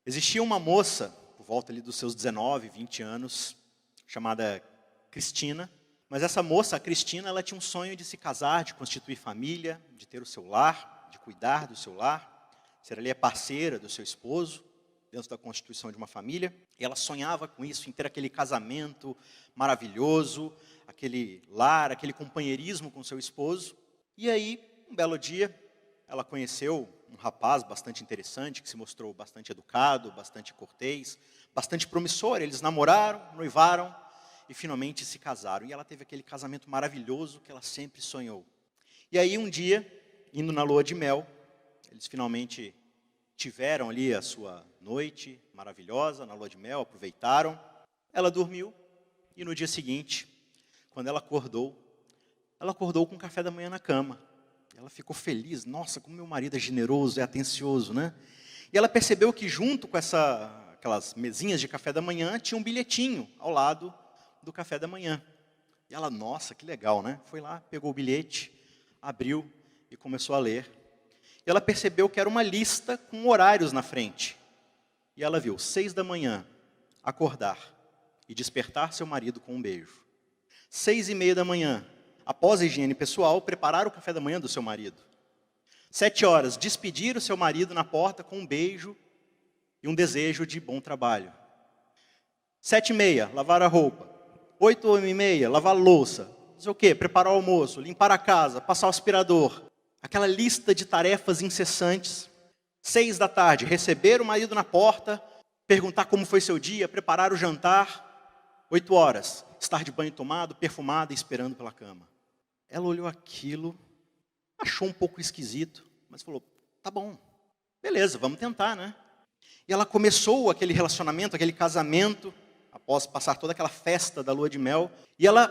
Existia uma moça, por volta ali dos seus 19, 20 anos, chamada Cristina. Mas essa moça, a Cristina, ela tinha um sonho de se casar, de constituir família, de ter o seu lar, de cuidar do seu lar, ser ali a parceira do seu esposo, dentro da constituição de uma família. E ela sonhava com isso, em ter aquele casamento maravilhoso, aquele lar, aquele companheirismo com seu esposo. E aí, um belo dia, ela conheceu um rapaz bastante interessante, que se mostrou bastante educado, bastante cortês, bastante promissor. Eles namoraram, noivaram e finalmente se casaram. E ela teve aquele casamento maravilhoso que ela sempre sonhou. E aí um dia, indo na lua de mel, eles finalmente tiveram ali a sua noite maravilhosa, na lua de mel, aproveitaram. Ela dormiu e no dia seguinte, quando ela acordou com o café da manhã na cama. Ela ficou feliz, nossa, como meu marido é generoso, é atencioso, né? E ela percebeu que junto com aquelas mesinhas de café da manhã, tinha um bilhetinho ao lado do café da manhã. E ela, nossa, que legal, né? Foi lá, pegou o bilhete, abriu e começou a ler. E ela percebeu que era uma lista com horários na frente. E ela viu, 6 da manhã, acordar e despertar seu marido com um beijo. 6:30 da manhã, após a higiene pessoal, preparar o café da manhã do seu marido. 7 horas, despedir o seu marido na porta com um beijo e um desejo de bom trabalho. 7:30, lavar a roupa. 8:30, lavar a louça. Não sei o quê, preparar o almoço, limpar a casa, passar o aspirador. Aquela lista de tarefas incessantes. 6 da tarde, receber o marido na porta, perguntar como foi seu dia, preparar o jantar. 8 horas, estar de banho tomado, perfumada e esperando pela cama. Ela olhou aquilo, achou um pouco esquisito, mas falou, tá bom, beleza, vamos tentar, né? E ela começou aquele relacionamento, aquele casamento, após passar toda aquela festa da lua de mel, e ela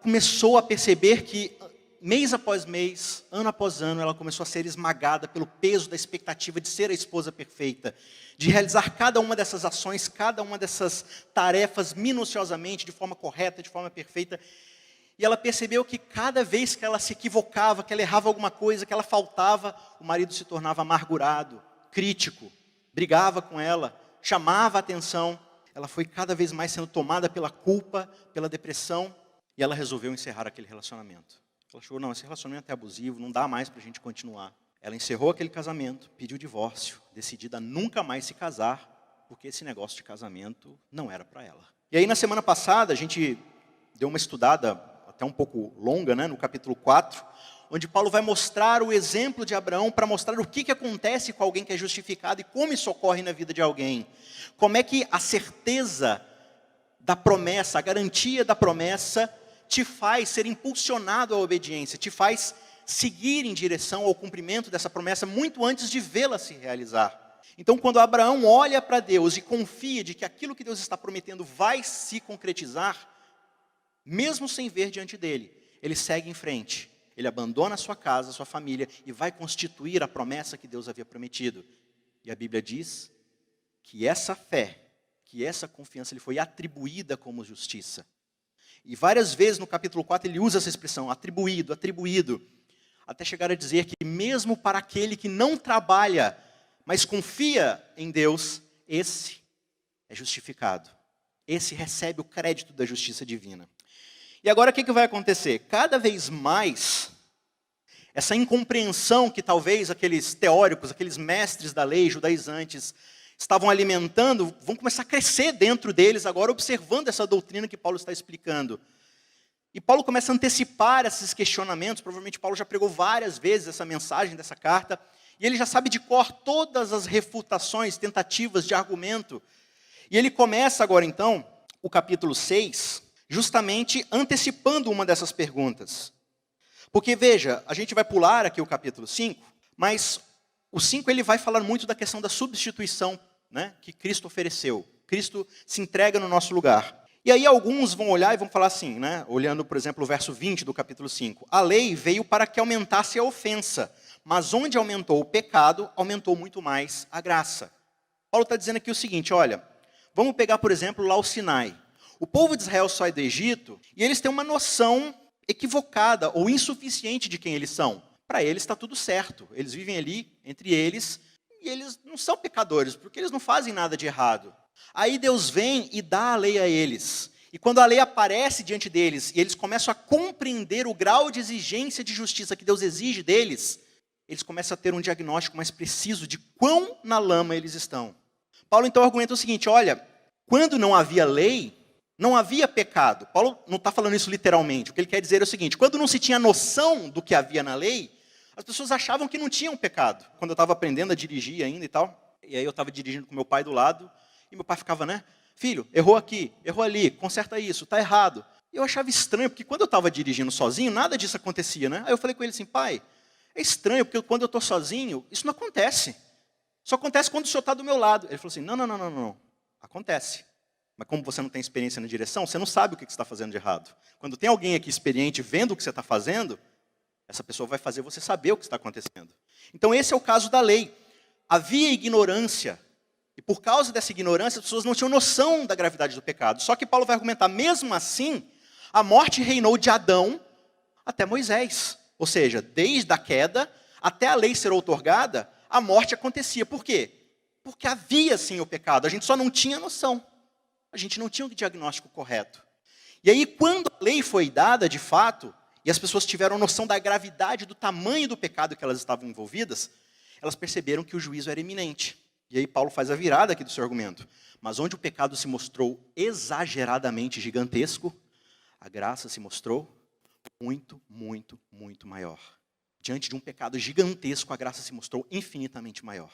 começou a perceber que, mês após mês, ano após ano, ela começou a ser esmagada pelo peso da expectativa de ser a esposa perfeita, de realizar cada uma dessas ações, cada uma dessas tarefas minuciosamente, de forma correta, de forma perfeita. E ela percebeu que cada vez que ela se equivocava, que ela errava alguma coisa, que ela faltava, o marido se tornava amargurado, crítico, brigava com ela, chamava a atenção. Ela foi cada vez mais sendo tomada pela culpa, pela depressão, e ela resolveu encerrar aquele relacionamento. Ela achou, não, esse relacionamento é abusivo, não dá mais para a gente continuar. Ela encerrou aquele casamento, pediu divórcio, decidida a nunca mais se casar, porque esse negócio de casamento não era para ela. E aí na semana passada, a gente deu uma estudada até um pouco longa, né, no capítulo 4, onde Paulo vai mostrar o exemplo de Abraão para mostrar o que acontece com alguém que é justificado e como isso ocorre na vida de alguém. Como é que a certeza da promessa, a garantia da promessa, te faz ser impulsionado à obediência, te faz seguir em direção ao cumprimento dessa promessa muito antes de vê-la se realizar. Então, quando Abraão olha para Deus e confia de que aquilo que Deus está prometendo vai se concretizar, mesmo sem ver diante dele, ele segue em frente. Ele abandona a sua casa, a sua família e vai constituir a promessa que Deus havia prometido. E a Bíblia diz que essa fé, que essa confiança lhe foi atribuída como justiça. E várias vezes no capítulo 4 ele usa essa expressão, atribuído, atribuído, até chegar a dizer que mesmo para aquele que não trabalha, mas confia em Deus, esse é justificado. Esse recebe o crédito da justiça divina. E agora o que vai acontecer? Cada vez mais, essa incompreensão que talvez aqueles teóricos, aqueles mestres da lei, judaizantes, estavam alimentando, vão começar a crescer dentro deles agora, observando essa doutrina que Paulo está explicando. E Paulo começa a antecipar esses questionamentos, provavelmente Paulo já pregou várias vezes essa mensagem dessa carta, e ele já sabe de cor todas as refutações, tentativas de argumento. E ele começa agora então, o capítulo 6, justamente antecipando uma dessas perguntas. Porque veja, a gente vai pular aqui o capítulo 5, mas o 5 ele vai falar muito da questão da substituição, né, que Cristo ofereceu. Cristo se entrega no nosso lugar. E aí alguns vão olhar e vão falar assim, né, olhando, por exemplo, o verso 20 do capítulo 5. A lei veio para que aumentasse a ofensa, mas onde aumentou o pecado, aumentou muito mais a graça. Paulo está dizendo aqui o seguinte, olha, vamos pegar, por exemplo, lá o Sinai. O povo de Israel sai do Egito e eles têm uma noção equivocada ou insuficiente de quem eles são. Para eles está tudo certo, eles vivem ali entre eles e eles não são pecadores, porque eles não fazem nada de errado. Aí Deus vem e dá a lei a eles. E quando a lei aparece diante deles, e eles começam a compreender o grau de exigência de justiça que Deus exige deles, eles começam a ter um diagnóstico mais preciso de quão na lama eles estão. Paulo então argumenta o seguinte, olha, quando não havia lei, não havia pecado. Paulo não está falando isso literalmente. O que ele quer dizer é o seguinte, quando não se tinha noção do que havia na lei, as pessoas achavam que não tinham pecado. Quando eu estava aprendendo a dirigir ainda e tal, e aí eu estava dirigindo com meu pai do lado, e meu pai ficava, né? Filho, errou aqui, errou ali, conserta isso, está errado. E eu achava estranho, porque quando eu estava dirigindo sozinho, nada disso acontecia, né? Aí eu falei com ele assim, pai, é estranho, porque quando eu estou sozinho, isso não acontece. Só acontece quando o senhor está do meu lado. Ele falou assim, não. Acontece. Mas como você não tem experiência na direção, você não sabe o que você está fazendo de errado. Quando tem alguém aqui experiente vendo o que você está fazendo, essa pessoa vai fazer você saber o que está acontecendo. Então esse é o caso da lei. Havia ignorância. E por causa dessa ignorância, as pessoas não tinham noção da gravidade do pecado. Só que Paulo vai argumentar, mesmo assim, a morte reinou de Adão até Moisés. Ou seja, desde a queda até a lei ser outorgada, a morte acontecia. Por quê? Porque havia sim o pecado, a gente só não tinha noção. A gente não tinha o diagnóstico correto. E aí, quando a lei foi dada, de fato, e as pessoas tiveram noção da gravidade, do tamanho do pecado que elas estavam envolvidas, elas perceberam que o juízo era iminente. E aí Paulo faz a virada aqui do seu argumento. Mas onde o pecado se mostrou exageradamente gigantesco, a graça se mostrou muito maior. Diante de um pecado gigantesco, a graça se mostrou infinitamente maior.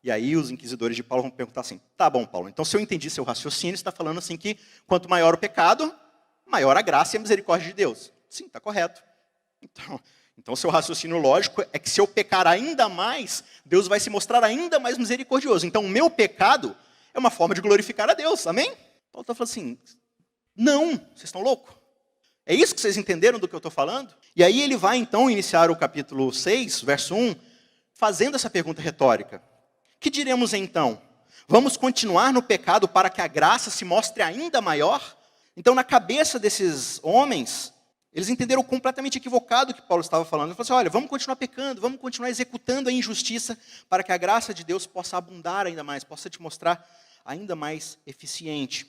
E aí os inquisidores de Paulo vão perguntar assim, tá bom, Paulo, então se eu entendi seu raciocínio, você está falando assim que quanto maior o pecado, maior a graça e a misericórdia de Deus. Sim, está correto. Então o seu raciocínio lógico é que se eu pecar ainda mais, Deus vai se mostrar ainda mais misericordioso. Então o meu pecado é uma forma de glorificar a Deus, amém? Paulo está falando assim, não, vocês estão loucos? É isso que vocês entenderam do que eu estou falando? E aí ele vai então iniciar o capítulo 6, verso 1, fazendo essa pergunta retórica. Que diremos então? Vamos continuar no pecado para que a graça se mostre ainda maior? Então na cabeça desses homens, eles entenderam completamente equivocado o que Paulo estava falando. Ele falou assim, olha, vamos continuar pecando, vamos continuar executando a injustiça para que a graça de Deus possa abundar ainda mais, possa te mostrar ainda mais eficiente.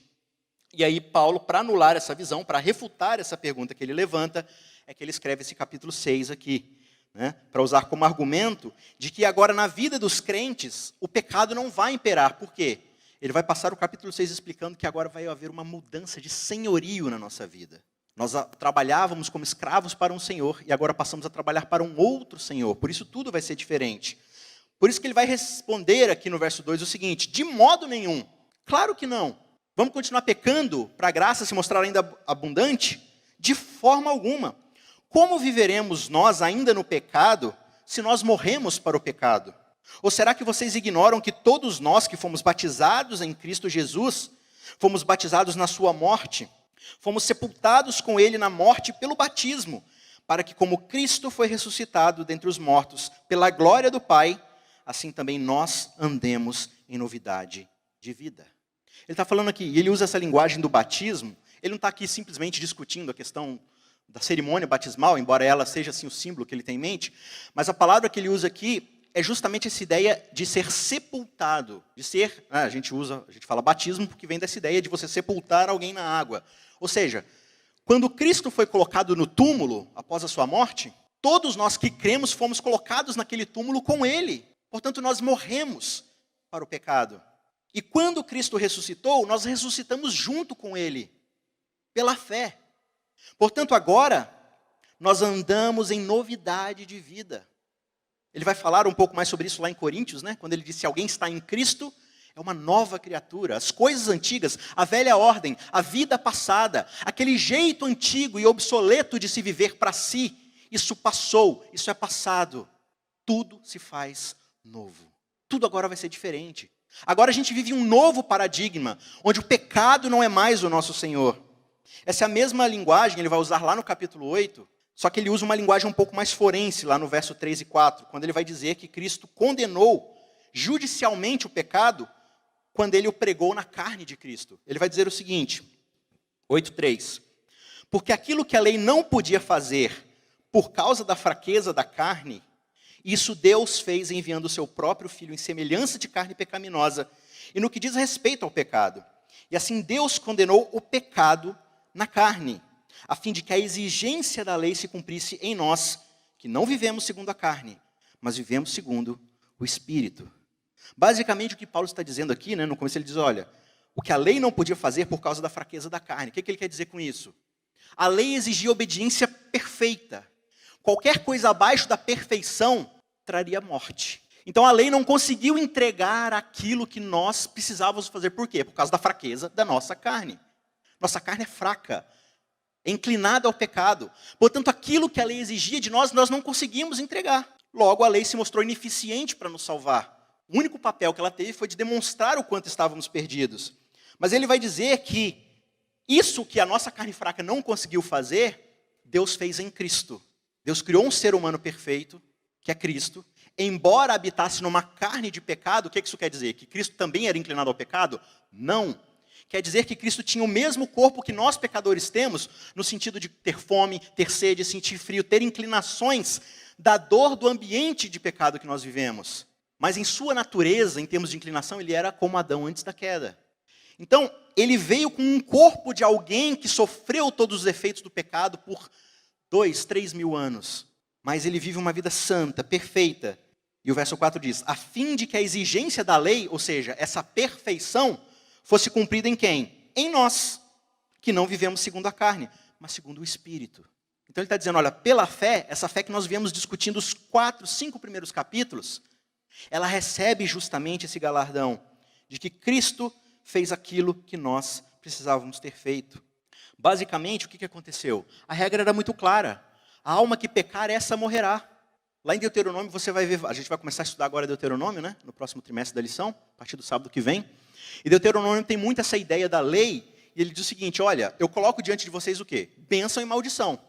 E aí Paulo, para anular essa visão, para refutar essa pergunta que ele levanta, é que ele escreve esse capítulo 6 aqui, né, para usar como argumento de que agora na vida dos crentes, o pecado não vai imperar. Por quê? Ele vai passar o capítulo 6 explicando que agora vai haver uma mudança de senhorio na nossa vida. Nós trabalhávamos como escravos para um senhor e agora passamos a trabalhar para um outro senhor. Por isso tudo vai ser diferente. Por isso que ele vai responder aqui no verso 2 o seguinte, de modo nenhum, claro que não. Vamos continuar pecando para a graça se mostrar ainda abundante? De forma alguma. Como viveremos nós ainda no pecado se nós morremos para o pecado? Ou será que vocês ignoram que todos nós que fomos batizados em Cristo Jesus, fomos batizados na sua morte? Fomos sepultados com ele na morte pelo batismo, para que como Cristo foi ressuscitado dentre os mortos pela glória do Pai, assim também nós andemos em novidade de vida. Ele está falando aqui, e ele usa essa linguagem do batismo, ele não está aqui simplesmente discutindo a questão da cerimônia batismal, embora ela seja assim o símbolo que ele tem em mente, mas a palavra que ele usa aqui é justamente essa ideia de ser sepultado, de ser, a gente fala batismo porque vem dessa ideia de você sepultar alguém na água. Ou seja, quando Cristo foi colocado no túmulo após a sua morte, todos nós que cremos fomos colocados naquele túmulo com ele. Portanto, nós morremos para o pecado. E quando Cristo ressuscitou, nós ressuscitamos junto com ele, pela fé. Portanto, agora, nós andamos em novidade de vida. Ele vai falar um pouco mais sobre isso lá em Coríntios, né? Quando ele diz, se alguém está em Cristo, é uma nova criatura. As coisas antigas, a velha ordem, a vida passada, aquele jeito antigo e obsoleto de se viver para si, isso passou, isso é passado. Tudo se faz novo. Tudo agora vai ser diferente. Agora a gente vive um novo paradigma, onde o pecado não é mais o nosso Senhor. Essa é a mesma linguagem, ele vai usar lá no capítulo 8, só que ele usa uma linguagem um pouco mais forense, lá no verso 3 e 4, quando ele vai dizer que Cristo condenou judicialmente o pecado, quando ele o pregou na carne de Cristo. Ele vai dizer o seguinte, 8:3, porque aquilo que a lei não podia fazer por causa da fraqueza da carne, Isso Deus fez enviando o seu próprio Filho em semelhança de carne pecaminosa, e no que diz respeito ao pecado. E assim Deus condenou o pecado na carne, a fim de que a exigência da lei se cumprisse em nós, que não vivemos segundo a carne, mas vivemos segundo o Espírito. Basicamente o que Paulo está dizendo aqui, no começo ele diz, olha, o que a lei não podia fazer por causa da fraqueza da carne. O que ele quer dizer com isso? A lei exigia obediência perfeita. Qualquer coisa abaixo da perfeição traria morte. Então a lei não conseguiu entregar aquilo que nós precisávamos fazer. Por quê? Por causa da fraqueza da nossa carne. Nossa carne é fraca, é inclinada ao pecado. Portanto, aquilo que a lei exigia de nós, nós não conseguimos entregar. Logo, a lei se mostrou ineficiente para nos salvar. O único papel que ela teve foi de demonstrar o quanto estávamos perdidos. Mas ele vai dizer que isso que a nossa carne fraca não conseguiu fazer, Deus fez em Cristo. Deus criou um ser humano perfeito, que é Cristo. Embora habitasse numa carne de pecado, o que isso quer dizer? Que Cristo também era inclinado ao pecado? Não. Quer dizer que Cristo tinha o mesmo corpo que nós pecadores temos, no sentido de ter fome, ter sede, sentir frio, ter inclinações da dor do ambiente de pecado que nós vivemos. Mas em sua natureza, em termos de inclinação, ele era como Adão antes da queda. Então, ele veio com um corpo de alguém que sofreu todos os efeitos do pecado por 2, 3 mil anos. Mas ele vive uma vida santa, perfeita. E o verso 4 diz, a fim de que a exigência da lei, ou seja, essa perfeição, fosse cumprida em quem? Em nós, que não vivemos segundo a carne, mas segundo o Espírito. Então ele está dizendo, olha, pela fé, essa fé que nós viemos discutindo os 4, 5 primeiros capítulos, ela recebe justamente esse galardão de que Cristo fez aquilo que nós precisávamos ter feito. Basicamente, o que aconteceu? A regra era muito clara. A alma que pecar, essa morrerá. Lá em Deuteronômio você vai ver, a gente vai começar a estudar agora Deuteronômio, no próximo trimestre da lição, a partir do sábado que vem. E Deuteronômio tem muito essa ideia da lei, e ele diz o seguinte, olha, eu coloco diante de vocês o quê? Bênção e maldição.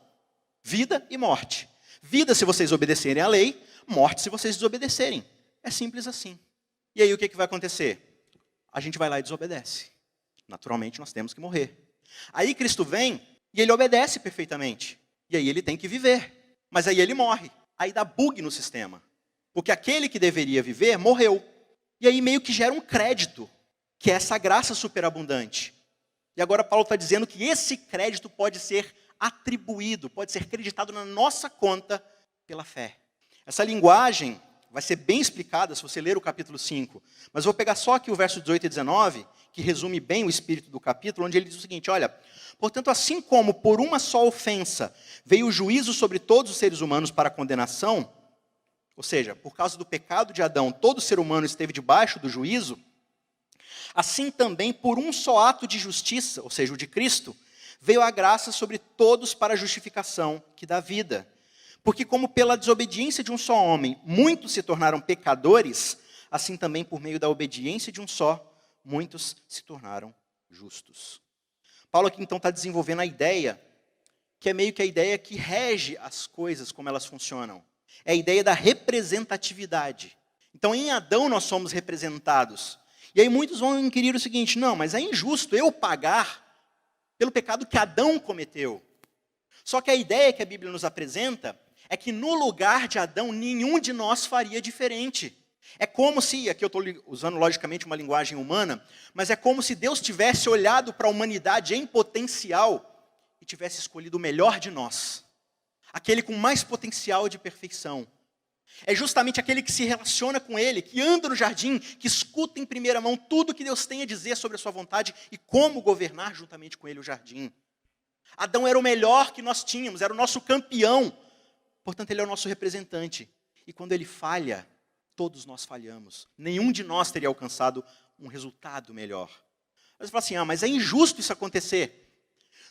Vida e morte. Vida se vocês obedecerem à lei, morte se vocês desobedecerem. É simples assim. E aí o que vai acontecer? A gente vai lá e desobedece. Naturalmente nós temos que morrer. Aí Cristo vem e ele obedece perfeitamente. E aí ele tem que viver. Mas aí ele morre. Aí dá bug no sistema. Porque aquele que deveria viver morreu. E aí meio que gera um crédito, que é essa graça superabundante. E agora Paulo está dizendo que esse crédito pode ser atribuído, pode ser creditado na nossa conta pela fé. Essa linguagem vai ser bem explicada se você ler o capítulo 5. Mas eu vou pegar só aqui o verso 18 e 19, que resume bem o espírito do capítulo, onde ele diz o seguinte, olha, portanto, assim como por uma só ofensa veio o juízo sobre todos os seres humanos para condenação, ou seja, por causa do pecado de Adão, todo ser humano esteve debaixo do juízo, assim também por um só ato de justiça, ou seja, o de Cristo, veio a graça sobre todos para a justificação que dá vida. Porque como pela desobediência de um só homem, muitos se tornaram pecadores, assim também por meio da obediência de um só, muitos se tornaram justos. Paulo aqui então está desenvolvendo a ideia, que é meio que a ideia que rege as coisas, como elas funcionam. É a ideia da representatividade. Então em Adão nós somos representados. E aí muitos vão inquirir o seguinte, não, mas é injusto eu pagar pelo pecado que Adão cometeu. Só que a ideia que a Bíblia nos apresenta é que no lugar de Adão, nenhum de nós faria diferente. É como se, aqui eu estou usando logicamente uma linguagem humana, mas é como se Deus tivesse olhado para a humanidade em potencial e tivesse escolhido o melhor de nós. Aquele com mais potencial de perfeição. É justamente aquele que se relaciona com Ele, que anda no jardim, que escuta em primeira mão tudo que Deus tem a dizer sobre a sua vontade e como governar juntamente com Ele o jardim. Adão era o melhor que nós tínhamos, era o nosso campeão. Portanto, ele é o nosso representante. E quando ele falha, todos nós falhamos. Nenhum de nós teria alcançado um resultado melhor. Você fala assim, mas é injusto isso acontecer.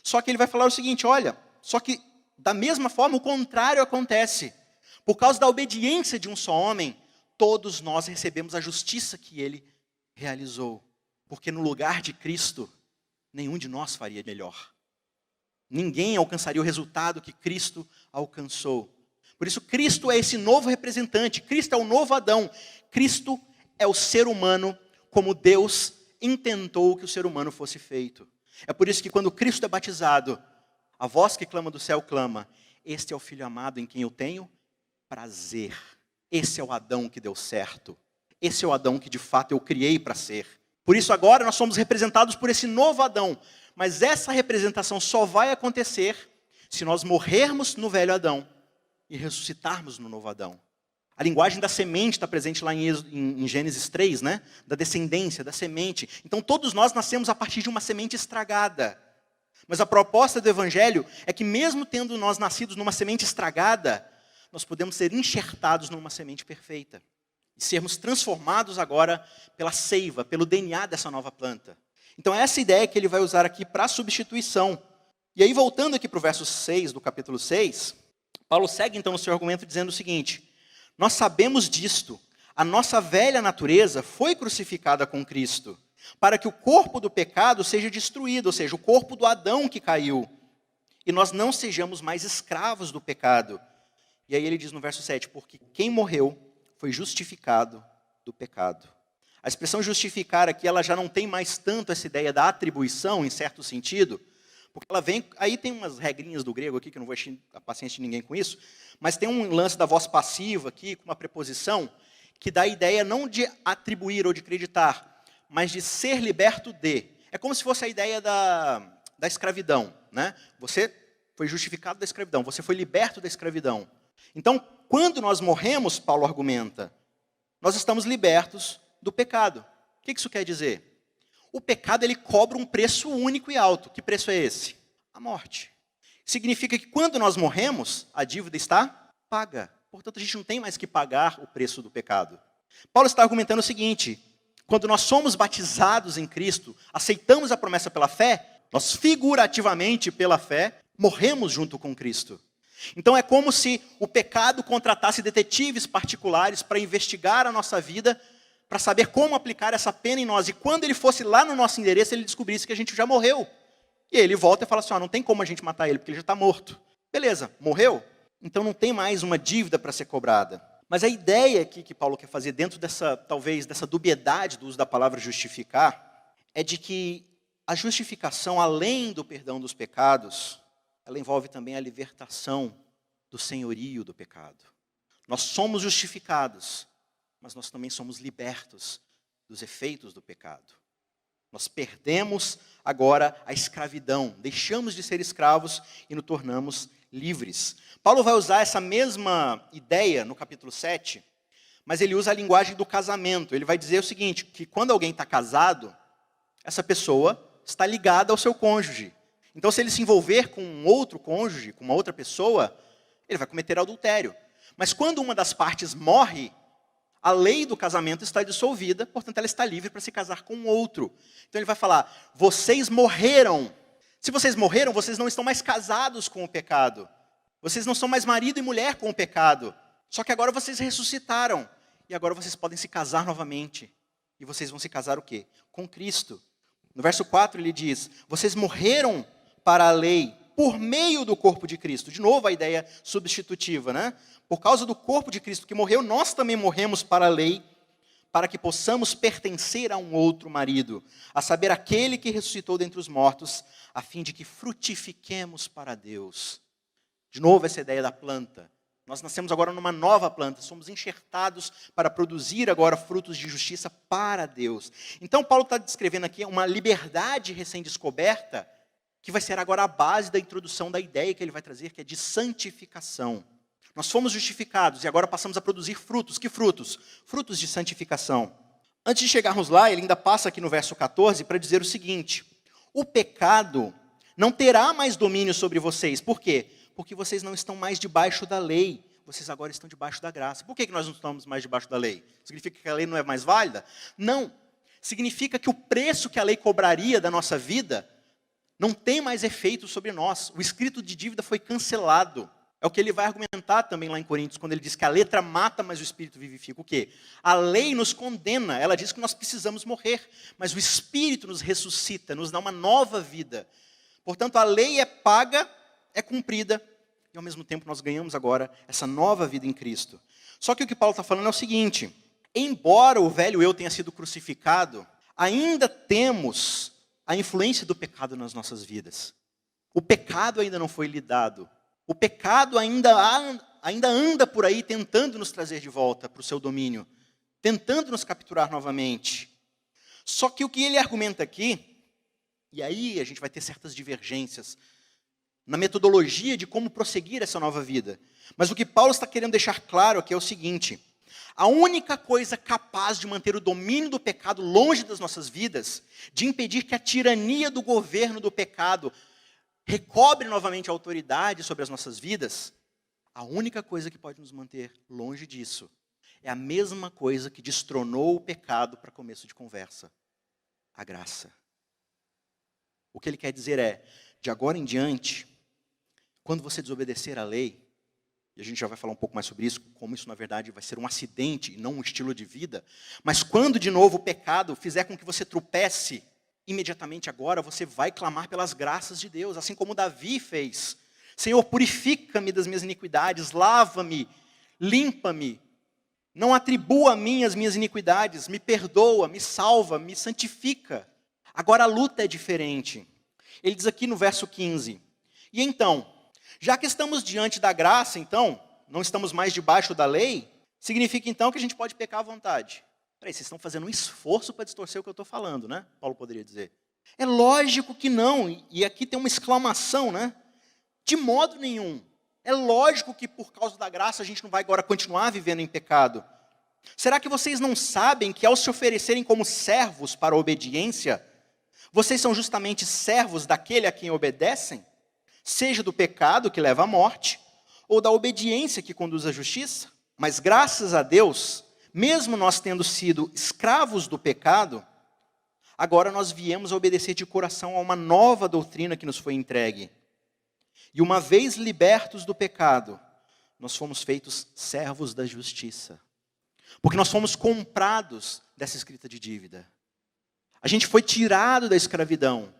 Só que ele vai falar o seguinte, olha, só que da mesma forma o contrário acontece. Por causa da obediência de um só homem, todos nós recebemos a justiça que ele realizou. Porque no lugar de Cristo, nenhum de nós faria melhor. Ninguém alcançaria o resultado que Cristo alcançou. Por isso, Cristo é esse novo representante. Cristo é o novo Adão. Cristo é o ser humano como Deus intentou que o ser humano fosse feito. É por isso que quando Cristo é batizado, a voz que clama do céu clama, este é o Filho amado em quem eu tenho prazer. Esse é o Adão que deu certo. Esse é o Adão que de fato eu criei para ser. Por isso agora nós somos representados por esse novo Adão. Mas essa representação só vai acontecer se nós morrermos no velho Adão e ressuscitarmos no novo Adão. A linguagem da semente está presente lá em Gênesis 3, né? Da descendência, da semente. Então todos nós nascemos a partir de uma semente estragada. Mas a proposta do Evangelho é que mesmo tendo nós nascidos numa semente estragada, nós podemos ser enxertados numa semente perfeita. E sermos transformados agora pela seiva, pelo DNA dessa nova planta. Então essa ideia que ele vai usar aqui para a substituição. E aí voltando aqui para o verso 6 do capítulo 6, Paulo segue então no seu argumento dizendo o seguinte: nós sabemos disto, a nossa velha natureza foi crucificada com Cristo, para que o corpo do pecado seja destruído, ou seja, o corpo do Adão que caiu, e nós não sejamos mais escravos do pecado. E aí ele diz no verso 7, porque quem morreu foi justificado do pecado. A expressão justificar aqui, ela já não tem mais tanto essa ideia da atribuição, em certo sentido, porque ela vem, aí tem umas regrinhas do grego aqui, que eu não vou encher a paciência de ninguém com isso, mas tem um lance da voz passiva aqui, com uma preposição, que dá a ideia não de atribuir ou de acreditar, mas de ser liberto de. É como se fosse a ideia da escravidão, né? Você foi justificado da escravidão, você foi liberto da escravidão. Então, quando nós morremos, Paulo argumenta, nós estamos libertos do pecado. O que isso quer dizer? O pecado ele cobra um preço único e alto. Que preço é esse? A morte. Significa que quando nós morremos, a dívida está paga. Portanto, a gente não tem mais que pagar o preço do pecado. Paulo está argumentando o seguinte: quando nós somos batizados em Cristo, aceitamos a promessa pela fé, nós figurativamente, pela fé, morremos junto com Cristo. Então é como se o pecado contratasse detetives particulares para investigar a nossa vida, para saber como aplicar essa pena em nós. E quando ele fosse lá no nosso endereço, ele descobrisse que a gente já morreu. E aí ele volta e fala assim, não tem como a gente matar ele, porque ele já está morto. Beleza, morreu? Então não tem mais uma dívida para ser cobrada. Mas a ideia aqui que Paulo quer fazer dentro dessa, talvez, dessa dubiedade do uso da palavra justificar, é de que a justificação, além do perdão dos pecados, ela envolve também a libertação do senhorio do pecado. Nós somos justificados, mas nós também somos libertos dos efeitos do pecado. Nós perdemos agora a escravidão, deixamos de ser escravos e nos tornamos livres. Paulo vai usar essa mesma ideia no capítulo 7, mas ele usa a linguagem do casamento. Ele vai dizer o seguinte, que quando alguém está casado, essa pessoa está ligada ao seu cônjuge. Então, se ele se envolver com um outro cônjuge, com uma outra pessoa, ele vai cometer adultério. Mas quando uma das partes morre, a lei do casamento está dissolvida, portanto, ela está livre para se casar com outro. Então, ele vai falar, vocês morreram. Se vocês morreram, vocês não estão mais casados com o pecado. Vocês não são mais marido e mulher com o pecado. Só que agora vocês ressuscitaram. E agora vocês podem se casar novamente. E vocês vão se casar o quê? Com Cristo. No verso 4 ele diz, vocês morreram para a lei por meio do corpo de Cristo. De novo a ideia substitutiva, né? Por causa do corpo de Cristo que morreu, nós também morremos para a lei, para que possamos pertencer a um outro marido, a saber, aquele que ressuscitou dentre os mortos, a fim de que frutifiquemos para Deus. De novo essa ideia da planta. Nós nascemos agora numa nova planta, somos enxertados para produzir agora frutos de justiça para Deus. Então Paulo está descrevendo aqui uma liberdade recém-descoberta, que vai ser agora a base da introdução da ideia que ele vai trazer, que é de santificação. Nós fomos justificados e agora passamos a produzir frutos. Que frutos? Frutos de santificação. Antes de chegarmos lá, ele ainda passa aqui no verso 14 para dizer o seguinte, o pecado não terá mais domínio sobre vocês. Por quê? Porque vocês não estão mais debaixo da lei. Vocês agora estão debaixo da graça. Por que nós não estamos mais debaixo da lei? Significa que a lei não é mais válida? Não. Significa que o preço que a lei cobraria da nossa vida não tem mais efeito sobre nós. O escrito de dívida foi cancelado. É o que ele vai argumentar também lá em Coríntios, quando ele diz que a letra mata, mas o Espírito vivifica. O quê? A lei nos condena, ela diz que nós precisamos morrer, mas o Espírito nos ressuscita, nos dá uma nova vida. Portanto, a lei é paga, é cumprida, e ao mesmo tempo nós ganhamos agora essa nova vida em Cristo. Só que o que Paulo está falando é o seguinte, embora o velho eu tenha sido crucificado, ainda temos a influência do pecado nas nossas vidas. O pecado ainda não foi lidado. O pecado ainda ainda anda por aí tentando nos trazer de volta para o seu domínio, tentando nos capturar novamente. Só que o que ele argumenta aqui, e aí a gente vai ter certas divergências na metodologia de como prosseguir essa nova vida. Mas o que Paulo está querendo deixar claro aqui é o seguinte: a única coisa capaz de manter o domínio do pecado longe das nossas vidas, de impedir que a tirania do governo do pecado recobre novamente a autoridade sobre as nossas vidas, a única coisa que pode nos manter longe disso é a mesma coisa que destronou o pecado para começo de conversa: a graça. O que ele quer dizer é, de agora em diante, quando você desobedecer à lei, e a gente já vai falar um pouco mais sobre isso, como isso na verdade vai ser um acidente e não um estilo de vida, mas quando de novo o pecado fizer com que você tropece, imediatamente agora você vai clamar pelas graças de Deus, assim como Davi fez. Senhor, purifica-me das minhas iniquidades, lava-me, limpa-me, não atribua a mim as minhas iniquidades, me perdoa, me salva, me santifica. Agora a luta é diferente. Ele diz aqui no verso 15, e então, já que estamos diante da graça, então, não estamos mais debaixo da lei, significa então que a gente pode pecar à vontade. Peraí, vocês estão fazendo um esforço para distorcer o que eu estou falando, né? Paulo poderia dizer. É lógico que não, e aqui tem uma exclamação, né? De modo nenhum. É lógico que por causa da graça a gente não vai agora continuar vivendo em pecado. Será que vocês não sabem que ao se oferecerem como servos para a obediência, vocês são justamente servos daquele a quem obedecem? Seja do pecado que leva à morte, ou da obediência que conduz à justiça? Mas graças a Deus, mesmo nós tendo sido escravos do pecado, agora nós viemos a obedecer de coração a uma nova doutrina que nos foi entregue. E uma vez libertos do pecado, nós fomos feitos servos da justiça. Porque nós fomos comprados dessa escrita de dívida. A gente foi tirado da escravidão.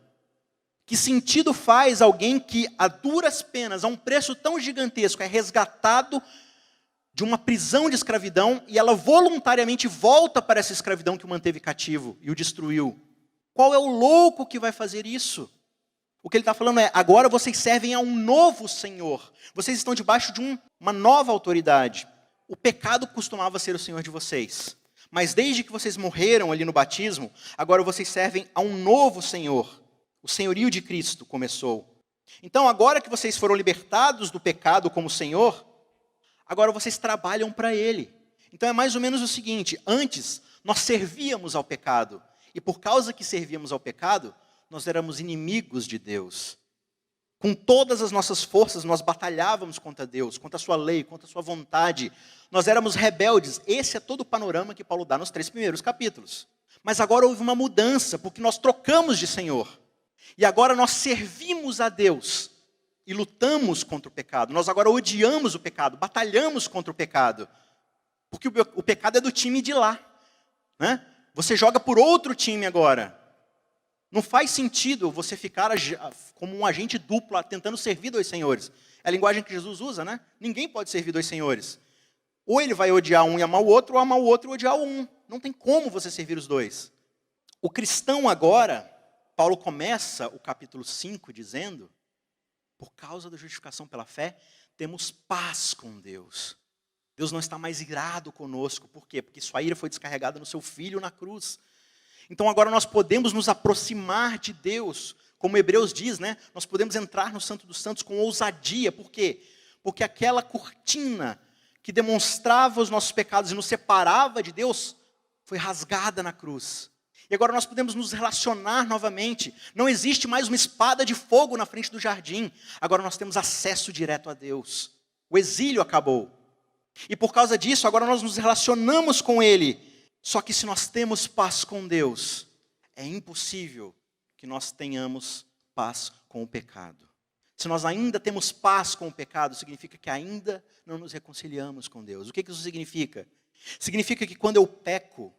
Que sentido faz alguém que, a duras penas, a um preço tão gigantesco, é resgatado de uma prisão de escravidão e ela voluntariamente volta para essa escravidão que o manteve cativo e o destruiu? Qual é o louco que vai fazer isso? O que ele está falando é, agora vocês servem a um novo Senhor. Vocês estão debaixo de uma nova autoridade. O pecado costumava ser o Senhor de vocês. Mas desde que vocês morreram ali no batismo, agora vocês servem a um novo Senhor. O senhorio de Cristo começou. Então, agora que vocês foram libertados do pecado como Senhor, agora vocês trabalham para Ele. Então, é mais ou menos o seguinte: antes, nós servíamos ao pecado. E por causa que servíamos ao pecado, nós éramos inimigos de Deus. Com todas as nossas forças, nós batalhávamos contra Deus, contra a sua lei, contra a sua vontade. Nós éramos rebeldes. Esse é todo o panorama que Paulo dá nos 3 primeiros capítulos. Mas agora houve uma mudança, porque nós trocamos de Senhor. E agora nós servimos a Deus e lutamos contra o pecado. Nós agora odiamos o pecado, batalhamos contra o pecado. Porque o pecado é do time de lá, né? Você joga por outro time agora. Não faz sentido você ficar como um agente duplo, tentando servir 2 senhores. É a linguagem que Jesus usa, né? Ninguém pode servir 2 senhores. Ou ele vai odiar um e amar o outro, ou amar o outro e odiar o um. Não tem como você servir os 2. O cristão agora, Paulo começa o capítulo 5 dizendo, por causa da justificação pela fé, temos paz com Deus. Deus não está mais irado conosco. Por quê? Porque sua ira foi descarregada no seu Filho na cruz. Então agora nós podemos nos aproximar de Deus, como Hebreus diz, né? Nós podemos entrar no Santo dos Santos com ousadia. Por quê? Porque aquela cortina que demonstrava os nossos pecados e nos separava de Deus, foi rasgada na cruz. E agora nós podemos nos relacionar novamente. Não existe mais uma espada de fogo na frente do jardim. Agora nós temos acesso direto a Deus. O exílio acabou. E por causa disso, agora nós nos relacionamos com Ele. Só que se nós temos paz com Deus, é impossível que nós tenhamos paz com o pecado. Se nós ainda temos paz com o pecado, significa que ainda não nos reconciliamos com Deus. O que isso significa? Significa que quando eu peco,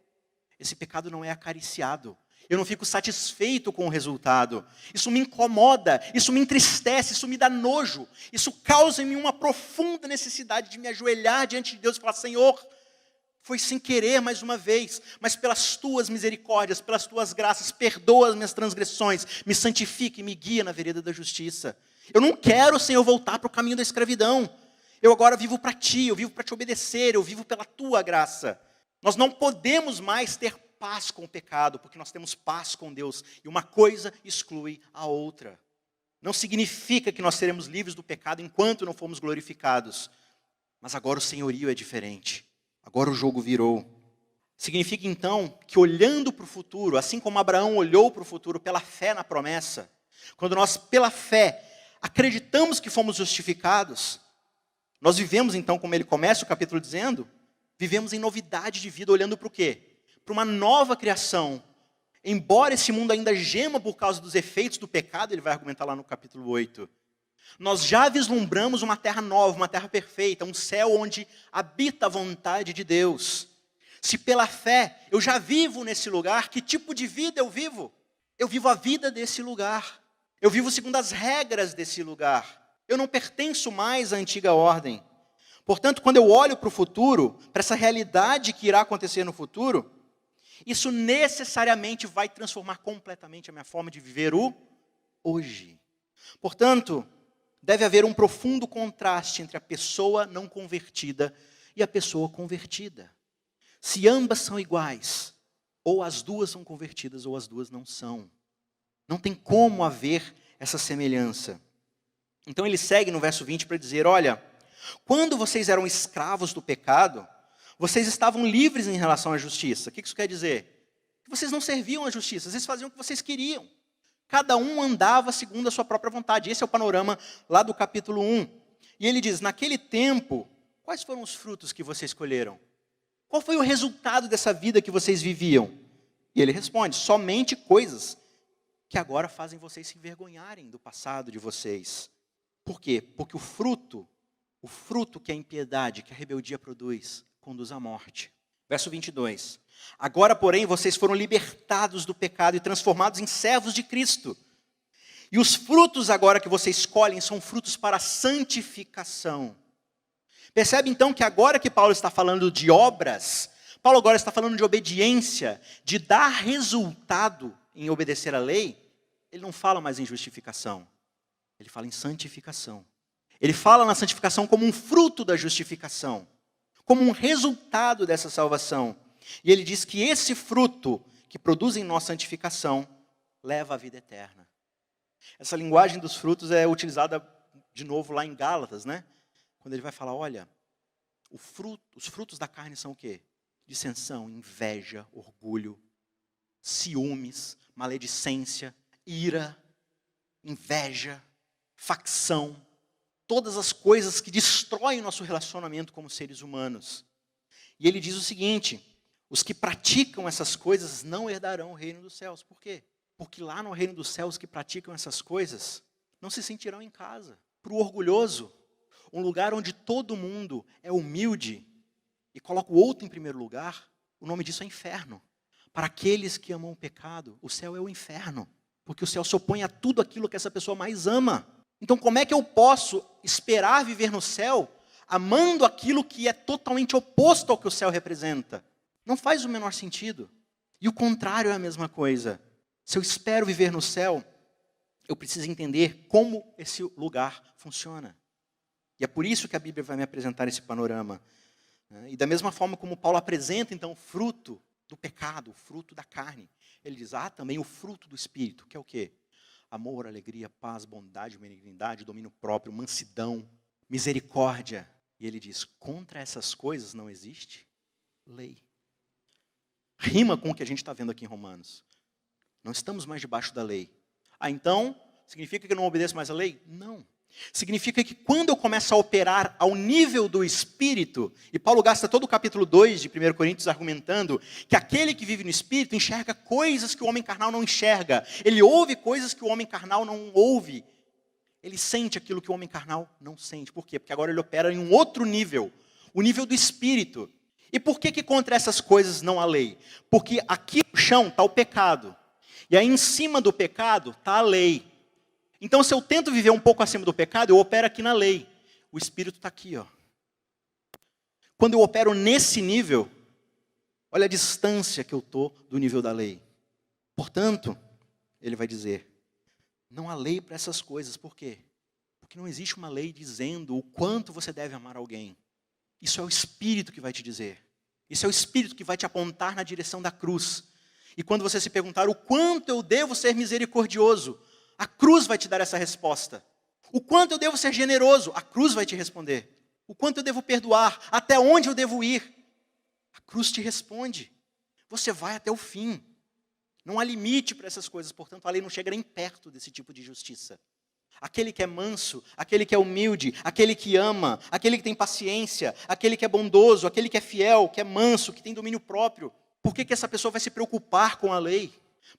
esse pecado não é acariciado. Eu não fico satisfeito com o resultado. Isso me incomoda, isso me entristece, isso me dá nojo. Isso causa em mim uma profunda necessidade de me ajoelhar diante de Deus e falar, Senhor, foi sem querer mais uma vez, mas pelas tuas misericórdias, pelas tuas graças, perdoa as minhas transgressões, me santifica e me guia na vereda da justiça. Eu não quero, Senhor, voltar para o caminho da escravidão. Eu agora vivo para ti, eu vivo para te obedecer, eu vivo pela tua graça. Nós não podemos mais ter paz com o pecado, porque nós temos paz com Deus. E uma coisa exclui a outra. Não significa que nós seremos livres do pecado enquanto não formos glorificados. Mas agora o senhorio é diferente. Agora o jogo virou. Significa então que olhando para o futuro, assim como Abraão olhou para o futuro pela fé na promessa, quando nós pela fé acreditamos que fomos justificados, nós vivemos então, como ele começa o capítulo dizendo, vivemos em novidade de vida, olhando para o quê? Para uma nova criação. Embora esse mundo ainda gema por causa dos efeitos do pecado, ele vai argumentar lá no capítulo 8, nós já vislumbramos uma terra nova, uma terra perfeita, um céu onde habita a vontade de Deus. Se pela fé eu já vivo nesse lugar, que tipo de vida eu vivo? Eu vivo a vida desse lugar. Eu vivo segundo as regras desse lugar. Eu não pertenço mais à antiga ordem. Portanto, quando eu olho para o futuro, para essa realidade que irá acontecer no futuro, isso necessariamente vai transformar completamente a minha forma de viver o hoje. Portanto, deve haver um profundo contraste entre a pessoa não convertida e a pessoa convertida. Se ambas são iguais, ou as duas são convertidas ou as duas não são. Não tem como haver essa semelhança. Então ele segue no verso 20 para dizer, olha, quando vocês eram escravos do pecado, vocês estavam livres em relação à justiça. O que isso quer dizer? Que vocês não serviam à justiça, vocês faziam o que vocês queriam. Cada um andava segundo a sua própria vontade. Esse é o panorama lá do capítulo 1. E ele diz, naquele tempo, quais foram os frutos que vocês escolheram? Qual foi o resultado dessa vida que vocês viviam? E ele responde, somente coisas que agora fazem vocês se envergonharem do passado de vocês. Por quê? Porque o fruto que a impiedade, que a rebeldia produz, conduz à morte. Verso 22. Agora, porém, vocês foram libertados do pecado e transformados em servos de Cristo. E os frutos agora que vocês escolhem são frutos para a santificação. Percebe então que agora que Paulo está falando de obras, Paulo agora está falando de obediência, de dar resultado em obedecer a lei, ele não fala mais em justificação, ele fala em santificação. Ele fala na santificação como um fruto da justificação, como um resultado dessa salvação. E ele diz que esse fruto que produz em nós santificação leva à vida eterna. Essa linguagem dos frutos é utilizada de novo lá em Gálatas, né? Quando ele vai falar, olha, os frutos da carne são o quê? Dissensão, inveja, orgulho, ciúmes, maledicência, ira, inveja, facção. Todas as coisas que destroem o nosso relacionamento como seres humanos. E ele diz o seguinte, os que praticam essas coisas não herdarão o reino dos céus. Por quê? Porque lá no reino dos céus, os que praticam essas coisas não se sentirão em casa. Para o orgulhoso, um lugar onde todo mundo é humilde e coloca o outro em primeiro lugar, o nome disso é inferno. Para aqueles que amam o pecado, o céu é o inferno, porque o céu se opõe a tudo aquilo que essa pessoa mais ama. Então como é que eu posso esperar viver no céu amando aquilo que é totalmente oposto ao que o céu representa? Não faz o menor sentido. E o contrário é a mesma coisa. Se eu espero viver no céu, eu preciso entender como esse lugar funciona. E é por isso que a Bíblia vai me apresentar esse panorama. E da mesma forma como Paulo apresenta, então, o fruto do pecado, o fruto da carne. Ele diz, também o fruto do Espírito, que é o quê? Amor, alegria, paz, bondade, benignidade, domínio próprio, mansidão, misericórdia. E ele diz, contra essas coisas não existe lei. Rima com o que a gente está vendo aqui em Romanos. Não estamos mais debaixo da lei. Então, significa que eu não obedeço mais a lei? Não. Significa que quando eu começo a operar ao nível do Espírito, e Paulo gasta todo o capítulo 2 de 1 Coríntios argumentando que aquele que vive no Espírito enxerga coisas que o homem carnal não enxerga. Ele ouve coisas que o homem carnal não ouve. Ele sente aquilo que o homem carnal não sente. Por quê? Porque agora ele opera em um outro nível, o nível do Espírito. E por que contra essas coisas não há lei? Porque aqui no chão está o pecado. E aí em cima do pecado está a lei. Então, se eu tento viver um pouco acima do pecado, eu opero aqui na lei. O Espírito está aqui, ó. Quando eu opero nesse nível, olha a distância que eu estou do nível da lei. Portanto, ele vai dizer, não há lei para essas coisas. Por quê? Porque não existe uma lei dizendo o quanto você deve amar alguém. Isso é o Espírito que vai te dizer. Isso é o Espírito que vai te apontar na direção da cruz. E quando você se perguntar o quanto eu devo ser misericordioso, a cruz vai te dar essa resposta. O quanto eu devo ser generoso, a cruz vai te responder. O quanto eu devo perdoar, até onde eu devo ir, a cruz te responde. Você vai até o fim. Não há limite para essas coisas, portanto a lei não chega nem perto desse tipo de justiça. Aquele que é manso, aquele que é humilde, aquele que ama, aquele que tem paciência, aquele que é bondoso, aquele que é fiel, que é manso, que tem domínio próprio. Por que essa pessoa vai se preocupar com a lei?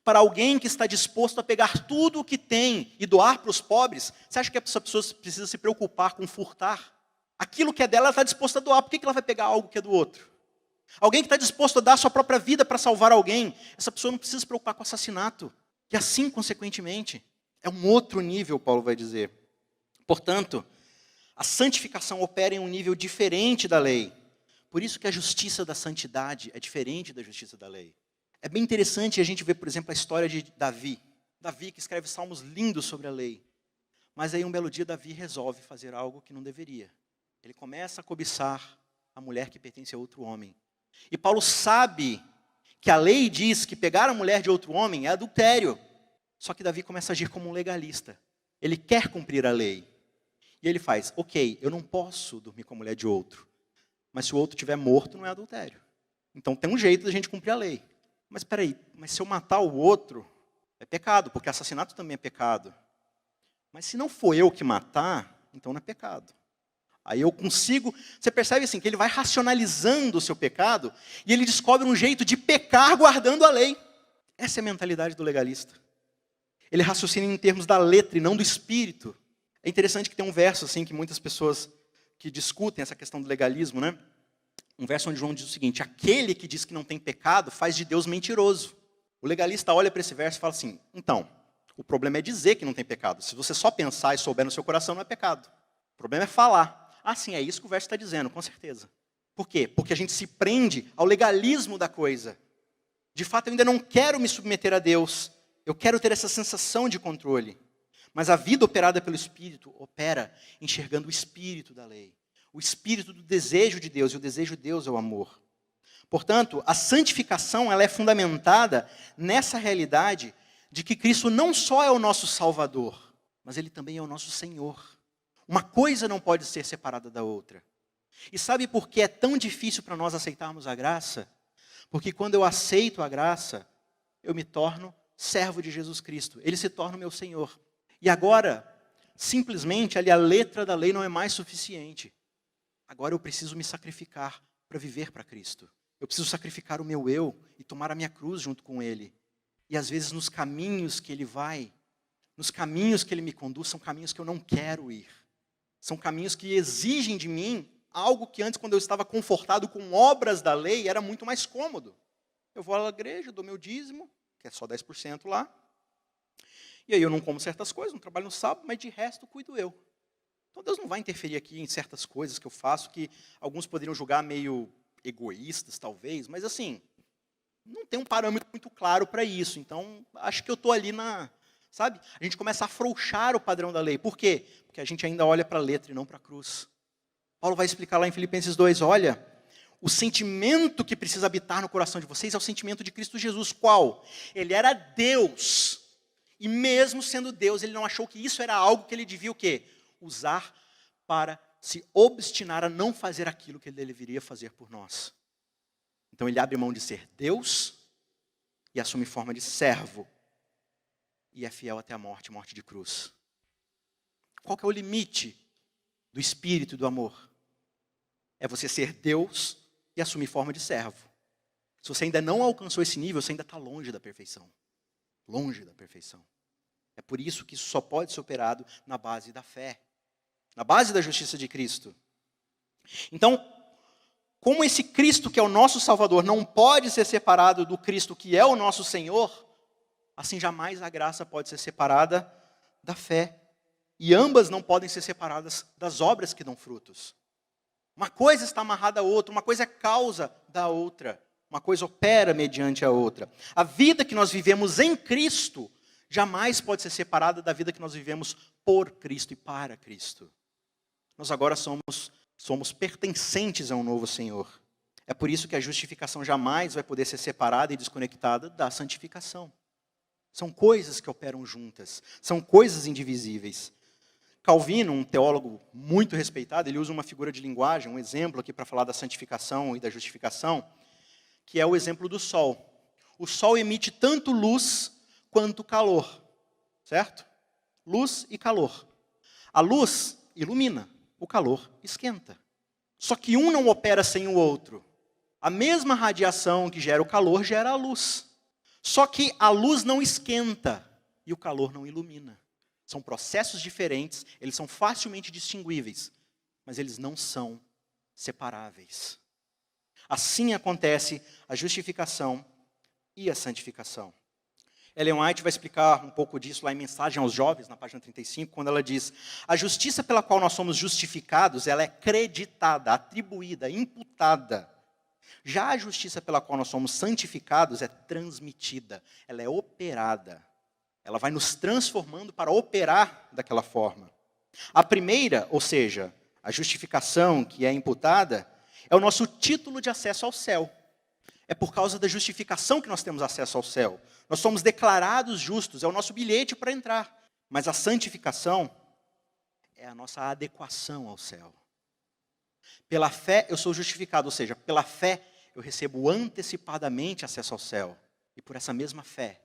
Para alguém que está disposto a pegar tudo o que tem e doar para os pobres, você acha que essa pessoa precisa se preocupar com furtar? Aquilo que é dela, ela está disposta a doar, por que ela vai pegar algo que é do outro? Alguém que está disposto a dar a sua própria vida para salvar alguém, essa pessoa não precisa se preocupar com assassinato. E assim, consequentemente, é um outro nível, Paulo vai dizer. Portanto, a santificação opera em um nível diferente da lei. Por isso que a justiça da santidade é diferente da justiça da lei. É bem interessante a gente ver, por exemplo, a história de Davi. Davi que escreve salmos lindos sobre a lei. Mas aí um belo dia Davi resolve fazer algo que não deveria. Ele começa a cobiçar a mulher que pertence a outro homem. E Paulo sabe que a lei diz que pegar a mulher de outro homem é adultério. Só que Davi começa a agir como um legalista. Ele quer cumprir a lei. E ele faz, ok, eu não posso dormir com a mulher de outro. Mas se o outro estiver morto, não é adultério. Então tem um jeito da gente cumprir a lei. Mas espera aí, mas se eu matar o outro, é pecado, porque assassinato também é pecado. Mas se não for eu que matar, então não é pecado. Aí eu consigo, você percebe assim, que ele vai racionalizando o seu pecado, e ele descobre um jeito de pecar guardando a lei. Essa é a mentalidade do legalista. Ele raciocina em termos da letra e não do espírito. É interessante que tem um verso assim, que muitas pessoas que discutem essa questão do legalismo, né? Um verso onde João diz o seguinte, aquele que diz que não tem pecado faz de Deus mentiroso. O legalista olha para esse verso e fala assim, então, o problema é dizer que não tem pecado. Se você só pensar e souber no seu coração, não é pecado. O problema é falar. Ah, sim, é isso que o verso está dizendo, com certeza. Por quê? Porque a gente se prende ao legalismo da coisa. De fato, eu ainda não quero me submeter a Deus. Eu quero ter essa sensação de controle. Mas a vida operada pelo Espírito opera enxergando o Espírito da lei. O Espírito do desejo de Deus. E o desejo de Deus é o amor. Portanto, a santificação ela é fundamentada nessa realidade de que Cristo não só é o nosso Salvador, mas Ele também é o nosso Senhor. Uma coisa não pode ser separada da outra. E sabe por que é tão difícil para nós aceitarmos a graça? Porque quando eu aceito a graça, eu me torno servo de Jesus Cristo. Ele se torna o meu Senhor. E agora, simplesmente, ali a letra da lei não é mais suficiente. Agora eu preciso me sacrificar para viver para Cristo. Eu preciso sacrificar o meu eu e tomar a minha cruz junto com Ele. E às vezes nos caminhos que Ele vai, nos caminhos que Ele me conduz, são caminhos que eu não quero ir. São caminhos que exigem de mim algo que antes, quando eu estava confortado com obras da lei, era muito mais cômodo. Eu vou à igreja, dou meu dízimo, que é só 10% lá. E aí eu não como certas coisas, não trabalho no sábado, mas de resto cuido eu. Então Deus não vai interferir aqui em certas coisas que eu faço, que alguns poderiam julgar meio egoístas, talvez. Mas assim, não tem um parâmetro muito claro para isso. Então, acho que eu estou ali sabe? A gente começa a afrouxar o padrão da lei. Por quê? Porque a gente ainda olha para a letra e não para a cruz. Paulo vai explicar lá em Filipenses 2, olha, o sentimento que precisa habitar no coração de vocês é o sentimento de Cristo Jesus. Qual? Ele era Deus. E mesmo sendo Deus, ele não achou que isso era algo que ele devia o quê? Usar para se obstinar a não fazer aquilo que ele deveria fazer por nós. Então ele abre mão de ser Deus e assume forma de servo. E é fiel até a morte de cruz. Qual que é o limite do espírito e do amor? É você ser Deus e assumir forma de servo. Se você ainda não alcançou esse nível, você ainda está longe da perfeição. Longe da perfeição. É por isso que isso só pode ser operado na base da fé. Na base da justiça de Cristo. Então, como esse Cristo que é o nosso Salvador não pode ser separado do Cristo que é o nosso Senhor, assim jamais a graça pode ser separada da fé. E ambas não podem ser separadas das obras que dão frutos. Uma coisa está amarrada à outra, uma coisa é causa da outra. Uma coisa opera mediante a outra. A vida que nós vivemos em Cristo jamais pode ser separada da vida que nós vivemos por Cristo e para Cristo. Nós agora somos pertencentes a um novo Senhor. É por isso que a justificação jamais vai poder ser separada e desconectada da santificação. São coisas que operam juntas, são coisas indivisíveis. Calvino, um teólogo muito respeitado, ele usa uma figura de linguagem, um exemplo aqui para falar da santificação e da justificação, que é o exemplo do sol. O sol emite tanto luz quanto calor, certo? Luz e calor. A luz ilumina, o calor esquenta. Só que um não opera sem o outro. A mesma radiação que gera o calor gera a luz. Só que a luz não esquenta e o calor não ilumina. São processos diferentes, eles são facilmente distinguíveis, mas eles não são separáveis. Assim acontece a justificação e a santificação. Ellen White vai explicar um pouco disso lá em Mensagem aos Jovens, na página 35, quando ela diz: a justiça pela qual nós somos justificados, ela é creditada, atribuída, imputada. Já a justiça pela qual nós somos santificados é transmitida, ela é operada. Ela vai nos transformando para operar daquela forma. A primeira, ou seja, a justificação que é imputada, é o nosso título de acesso ao céu. É por causa da justificação que nós temos acesso ao céu. Nós somos declarados justos, é o nosso bilhete para entrar. Mas a santificação é a nossa adequação ao céu. Pela fé eu sou justificado, ou seja, pela fé eu recebo antecipadamente acesso ao céu. E por essa mesma fé,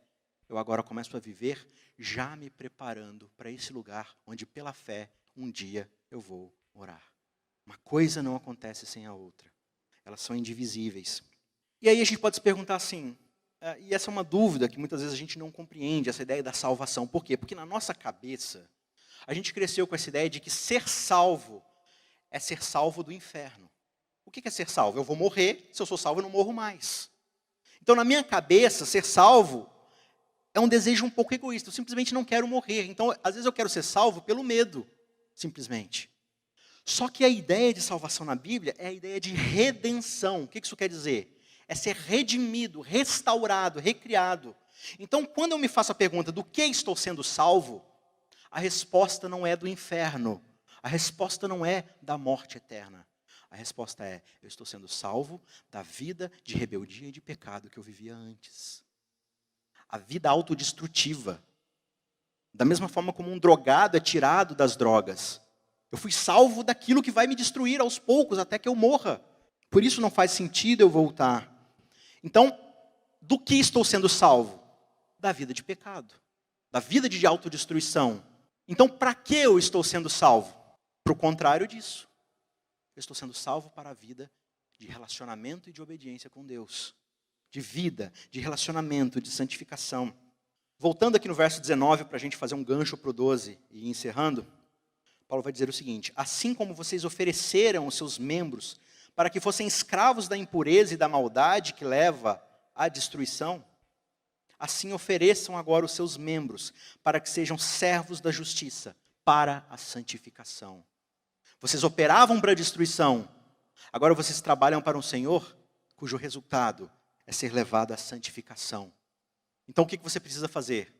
eu agora começo a viver já me preparando para esse lugar onde pela fé um dia eu vou morar. Uma coisa não acontece sem a outra. Elas são indivisíveis. E aí a gente pode se perguntar assim, e essa é uma dúvida que muitas vezes a gente não compreende, essa ideia da salvação. Por quê? Porque na nossa cabeça, a gente cresceu com essa ideia de que ser salvo é ser salvo do inferno. O que é ser salvo? Eu vou morrer, se eu sou salvo eu não morro mais. Então na minha cabeça, ser salvo é um desejo um pouco egoísta, eu simplesmente não quero morrer. Então às vezes eu quero ser salvo pelo medo, simplesmente. Só que a ideia de salvação na Bíblia é a ideia de redenção. O que isso quer dizer? É ser redimido, restaurado, recriado. Então, quando eu me faço a pergunta do que estou sendo salvo, a resposta não é do inferno. A resposta não é da morte eterna. A resposta é, eu estou sendo salvo da vida de rebeldia e de pecado que eu vivia antes. A vida autodestrutiva. Da mesma forma como um drogado é tirado das drogas. Eu fui salvo daquilo que vai me destruir aos poucos, até que eu morra. Por isso não faz sentido eu voltar. Então, do que estou sendo salvo? Da vida de pecado. Da vida de autodestruição. Então, para que eu estou sendo salvo? Para o contrário disso. Eu estou sendo salvo para a vida de relacionamento e de obediência com Deus. De vida, de relacionamento, de santificação. Voltando aqui no verso 19, para a gente fazer um gancho para o 12 e ir encerrando. Paulo vai dizer o seguinte: assim como vocês ofereceram os seus membros para que fossem escravos da impureza e da maldade que leva à destruição, assim ofereçam agora os seus membros para que sejam servos da justiça, para a santificação. Vocês operavam para a destruição, agora vocês trabalham para um Senhor cujo resultado é ser levado à santificação. Então o que você precisa fazer?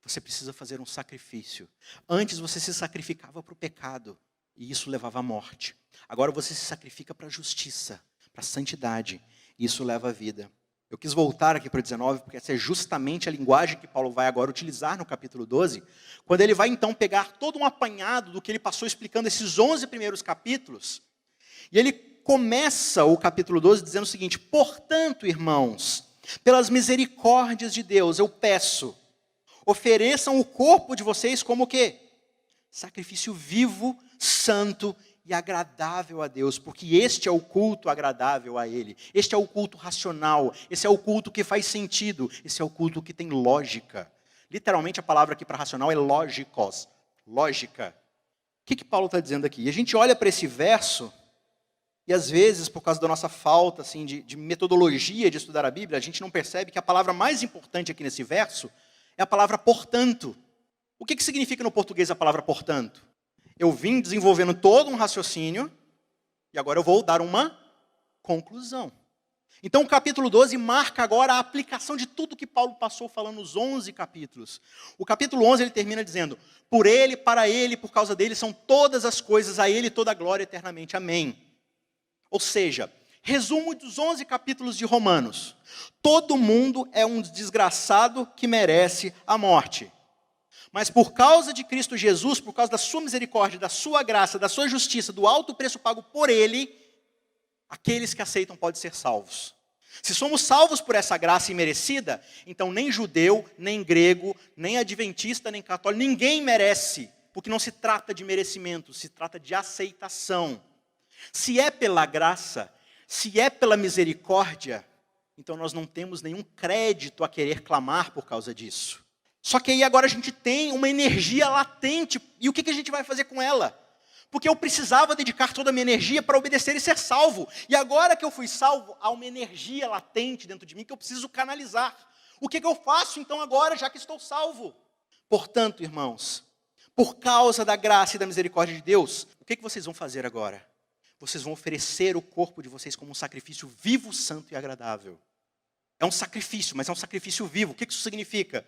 Você precisa fazer um sacrifício. Antes você se sacrificava para o pecado, e isso levava à morte. Agora você se sacrifica para a justiça, para a santidade, e isso leva à vida. Eu quis voltar aqui para o 19, porque essa é justamente a linguagem que Paulo vai agora utilizar no capítulo 12, quando ele vai então pegar todo um apanhado do que ele passou explicando esses 11 primeiros capítulos, e ele começa o capítulo 12 dizendo o seguinte: portanto, irmãos, pelas misericórdias de Deus, eu peço, ofereçam o corpo de vocês como o quê? Sacrifício vivo, santo e agradável a Deus, porque este é o culto agradável a Ele. Este é o culto racional, esse é o culto que faz sentido, esse é o culto que tem lógica. Literalmente a palavra aqui para racional é lógicos, lógica. O que Paulo está dizendo aqui? E a gente olha para esse verso, e às vezes, por causa da nossa falta assim, de metodologia de estudar a Bíblia, a gente não percebe que a palavra mais importante aqui nesse verso é a palavra portanto. O que significa no português a palavra portanto? Eu vim desenvolvendo todo um raciocínio e agora eu vou dar uma conclusão. Então o capítulo 12 marca agora a aplicação de tudo que Paulo passou falando nos 11 capítulos. O capítulo 11 ele termina dizendo, por ele, para ele, por causa dele, são todas as coisas, a ele toda a glória eternamente. Amém. Ou seja, resumo dos 11 capítulos de Romanos. Todo mundo é um desgraçado que merece a morte. Mas por causa de Cristo Jesus, por causa da sua misericórdia, da sua graça, da sua justiça, do alto preço pago por ele, aqueles que aceitam podem ser salvos. Se somos salvos por essa graça imerecida, então nem judeu, nem grego, nem adventista, nem católico, ninguém merece, porque não se trata de merecimento, se trata de aceitação. Se é pela graça, se é pela misericórdia, então nós não temos nenhum crédito a querer clamar por causa disso. Só que aí agora a gente tem uma energia latente, e o que a gente vai fazer com ela? Porque eu precisava dedicar toda a minha energia para obedecer e ser salvo. E agora que eu fui salvo, há uma energia latente dentro de mim que eu preciso canalizar. O que eu faço então agora, já que estou salvo? Portanto, irmãos, por causa da graça e da misericórdia de Deus, o que vocês vão fazer agora? Vocês vão oferecer o corpo de vocês como um sacrifício vivo, santo e agradável. É um sacrifício, mas é um sacrifício vivo. O que isso significa?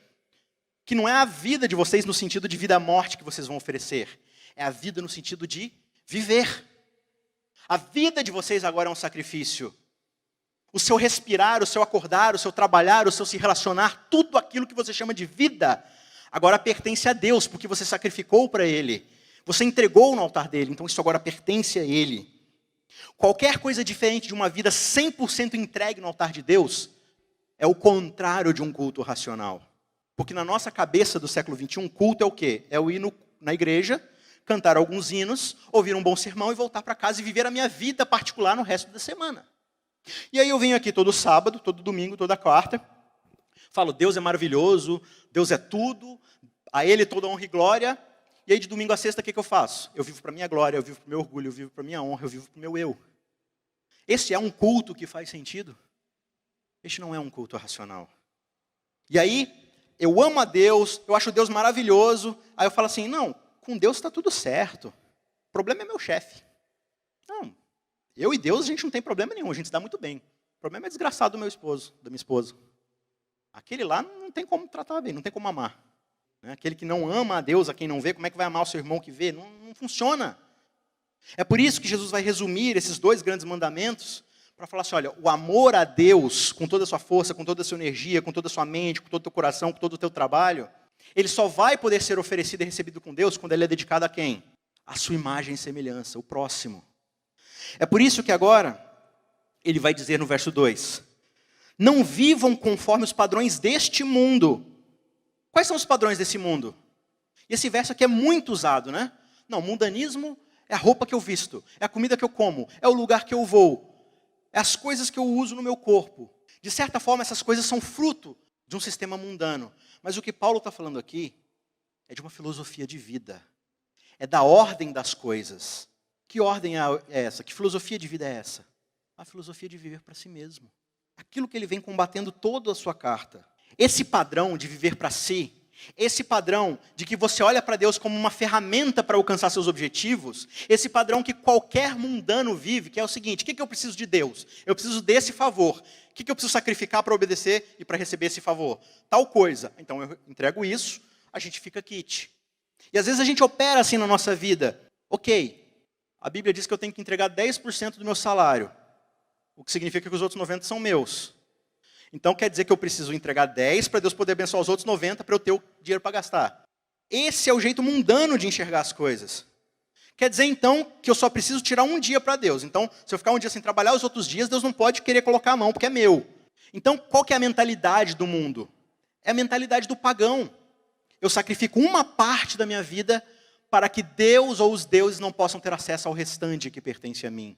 Que não é a vida de vocês no sentido de vida-morte que vocês vão oferecer. É a vida no sentido de viver. A vida de vocês agora é um sacrifício. O seu respirar, o seu acordar, o seu trabalhar, o seu se relacionar, tudo aquilo que você chama de vida, agora pertence a Deus, porque você sacrificou para Ele. Você entregou no altar dele, então isso agora pertence a Ele. Qualquer coisa diferente de uma vida 100% entregue no altar de Deus, é o contrário de um culto racional. Porque na nossa cabeça do século XXI, culto é o quê? É o ir na igreja, cantar alguns hinos, ouvir um bom sermão e voltar para casa e viver a minha vida particular no resto da semana. E aí eu venho aqui todo sábado, todo domingo, toda quarta, falo, Deus é maravilhoso, Deus é tudo, a Ele toda honra e glória, e aí de domingo a sexta o que eu faço? Eu vivo para minha glória, eu vivo para o meu orgulho, eu vivo para minha honra, eu vivo para o meu eu. Esse é um culto que faz sentido? Este não é um culto racional. E aí, eu amo a Deus, eu acho Deus maravilhoso, aí eu falo assim, não, com Deus está tudo certo. O problema é meu chefe. Não, eu e Deus a gente não tem problema nenhum, a gente se dá muito bem. O problema é desgraçado do meu esposo, da minha esposa. Aquele lá não tem como tratar bem, não tem como amar. Aquele que não ama a Deus, a quem não vê, como é que vai amar o seu irmão que vê? Não funciona. É por isso que Jesus vai resumir esses 2 grandes mandamentos para falar assim, olha, o amor a Deus, com toda a sua força, com toda a sua energia, com toda a sua mente, com todo o teu coração, com todo o teu trabalho, ele só vai poder ser oferecido e recebido com Deus quando ele é dedicado a quem? A sua imagem e semelhança, o próximo. É por isso que agora, ele vai dizer no verso 2, não vivam conforme os padrões deste mundo. Quais são os padrões desse mundo? E esse verso aqui é muito usado, né? Não, mundanismo é a roupa que eu visto, é a comida que eu como, é o lugar que eu vou, é as coisas que eu uso no meu corpo. De certa forma, essas coisas são fruto de um sistema mundano. Mas o que Paulo está falando aqui é de uma filosofia de vida. É da ordem das coisas. Que ordem é essa? Que filosofia de vida é essa? A filosofia de viver para si mesmo. Aquilo que ele vem combatendo toda a sua carta. Esse padrão de viver para si, esse padrão de que você olha para Deus como uma ferramenta para alcançar seus objetivos, esse padrão que qualquer mundano vive, que é o seguinte, o que eu preciso de Deus? Eu preciso desse favor. O que eu preciso sacrificar para obedecer e para receber esse favor? Tal coisa. Então eu entrego isso, a gente fica quitte. E às vezes a gente opera assim na nossa vida. Ok, a Bíblia diz que eu tenho que entregar 10% do meu salário, o que significa que os outros 90% são meus. Então quer dizer que eu preciso entregar 10 para Deus poder abençoar os outros 90 para eu ter o dinheiro para gastar. Esse é o jeito mundano de enxergar as coisas. Quer dizer então que eu só preciso tirar um dia para Deus. Então se eu ficar um dia sem trabalhar, os outros dias Deus não pode querer colocar a mão porque é meu. Então qual que é a mentalidade do mundo? É a mentalidade do pagão. Eu sacrifico uma parte da minha vida para que Deus ou os deuses não possam ter acesso ao restante que pertence a mim.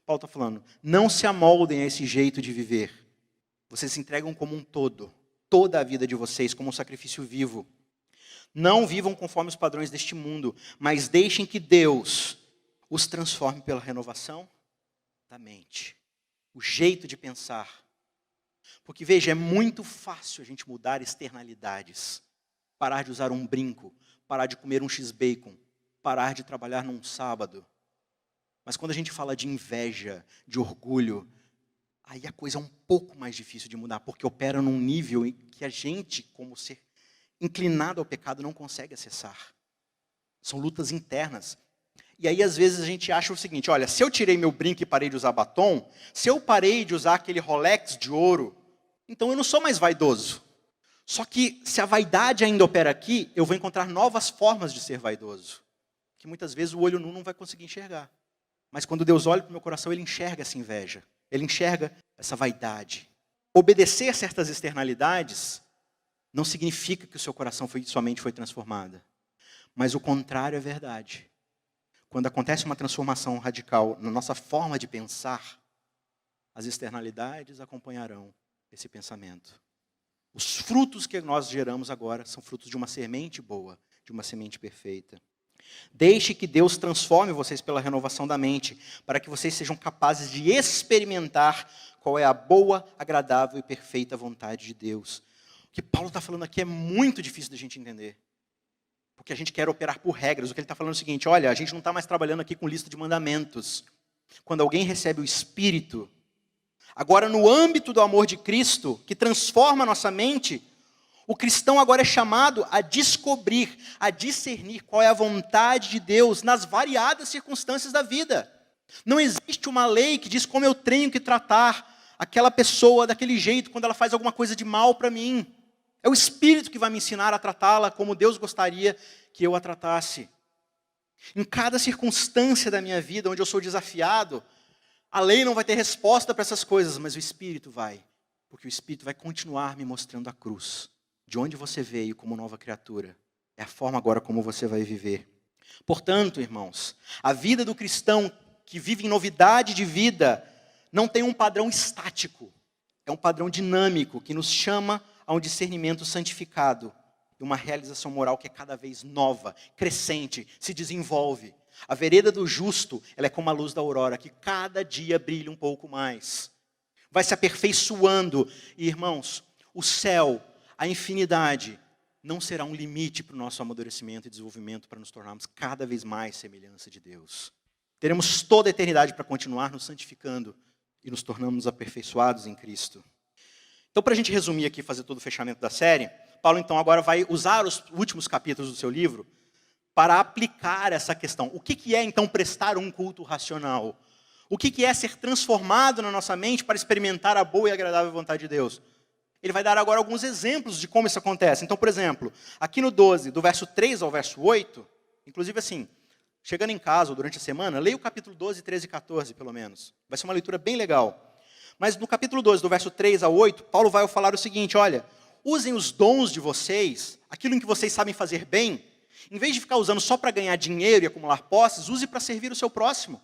Paulo está falando, não se amoldem a esse jeito de viver. Vocês se entregam como um todo, toda a vida de vocês, como um sacrifício vivo. Não vivam conforme os padrões deste mundo, mas deixem que Deus os transforme pela renovação da mente. O jeito de pensar. Porque veja, é muito fácil a gente mudar externalidades. Parar de usar um brinco, parar de comer um X-Bacon, parar de trabalhar num sábado. Mas quando a gente fala de inveja, de orgulho, aí a coisa é um pouco mais difícil de mudar, porque opera num nível em que a gente, como ser inclinado ao pecado, não consegue acessar. São lutas internas. E aí, às vezes, a gente acha o seguinte, olha, se eu tirei meu brinco e parei de usar batom, se eu parei de usar aquele Rolex de ouro, então eu não sou mais vaidoso. Só que, se a vaidade ainda opera aqui, eu vou encontrar novas formas de ser vaidoso, que muitas vezes o olho nu não vai conseguir enxergar. Mas quando Deus olha para o meu coração, Ele enxerga essa inveja, Ele enxerga essa vaidade. Obedecer certas externalidades não significa que o seu coração somente foi transformado. Mas o contrário é verdade. Quando acontece uma transformação radical na nossa forma de pensar, as externalidades acompanharão esse pensamento. Os frutos que nós geramos agora são frutos de uma semente boa, de uma semente perfeita. Deixe que Deus transforme vocês pela renovação da mente, para que vocês sejam capazes de experimentar qual é a boa, agradável e perfeita vontade de Deus. O que Paulo está falando aqui é muito difícil da gente entender. Porque a gente quer operar por regras. O que ele está falando é o seguinte, olha, a gente não está mais trabalhando aqui com lista de mandamentos. Quando alguém recebe o Espírito, agora no âmbito do amor de Cristo, que transforma a nossa mente, o cristão agora é chamado a descobrir, a discernir qual é a vontade de Deus nas variadas circunstâncias da vida. Não existe uma lei que diz como eu tenho que tratar aquela pessoa daquele jeito quando ela faz alguma coisa de mal para mim. É o Espírito que vai me ensinar a tratá-la como Deus gostaria que eu a tratasse. Em cada circunstância da minha vida onde eu sou desafiado, a lei não vai ter resposta para essas coisas, mas o Espírito vai. Porque o Espírito vai continuar me mostrando a cruz. De onde você veio como nova criatura. É a forma agora como você vai viver. Portanto, irmãos, a vida do cristão que vive em novidade de vida não tem um padrão estático. É um padrão dinâmico que nos chama a um discernimento santificado e uma realização moral que é cada vez nova, crescente, se desenvolve. A vereda do justo, ela é como a luz da aurora, que cada dia brilha um pouco mais. Vai se aperfeiçoando. E, irmãos, o céu, a infinidade, não será um limite para o nosso amadurecimento e desenvolvimento para nos tornarmos cada vez mais semelhança de Deus. Teremos toda a eternidade para continuar nos santificando e nos tornarmos aperfeiçoados em Cristo. Então, para a gente resumir aqui, fazer todo o fechamento da série, Paulo, então, agora vai usar os últimos capítulos do seu livro para aplicar essa questão. O que é, então, prestar um culto racional? O que é ser transformado na nossa mente para experimentar a boa e agradável vontade de Deus? Ele vai dar agora alguns exemplos de como isso acontece. Então, por exemplo, aqui no 12, do verso 3 ao verso 8, inclusive assim, chegando em casa ou durante a semana, leia o capítulo 12, 13 e 14, pelo menos. Vai ser uma leitura bem legal. Mas no capítulo 12, do verso 3 a 8, Paulo vai falar o seguinte, olha, usem os dons de vocês, aquilo em que vocês sabem fazer bem, em vez de ficar usando só para ganhar dinheiro e acumular posses, use para servir o seu próximo.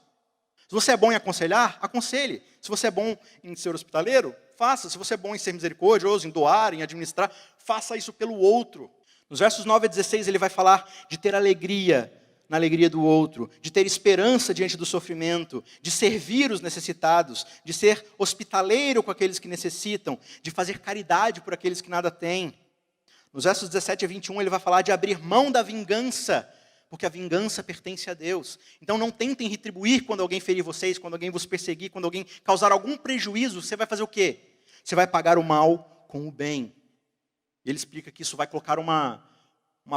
Se você é bom em aconselhar, aconselhe. Se você é bom em ser hospitaleiro, faça. Se você é bom em ser misericordioso, em doar, em administrar, faça isso pelo outro. Nos versos 9 a 16, ele vai falar de ter alegria na alegria do outro, de ter esperança diante do sofrimento, de servir os necessitados, de ser hospitaleiro com aqueles que necessitam, de fazer caridade por aqueles que nada têm. Nos versos 17 a 21, ele vai falar de abrir mão da vingança, porque a vingança pertence a Deus. Então não tentem retribuir quando alguém ferir vocês, quando alguém vos perseguir, quando alguém causar algum prejuízo, você vai fazer o quê? Você vai pagar o mal com o bem. E ele explica que isso vai colocar uma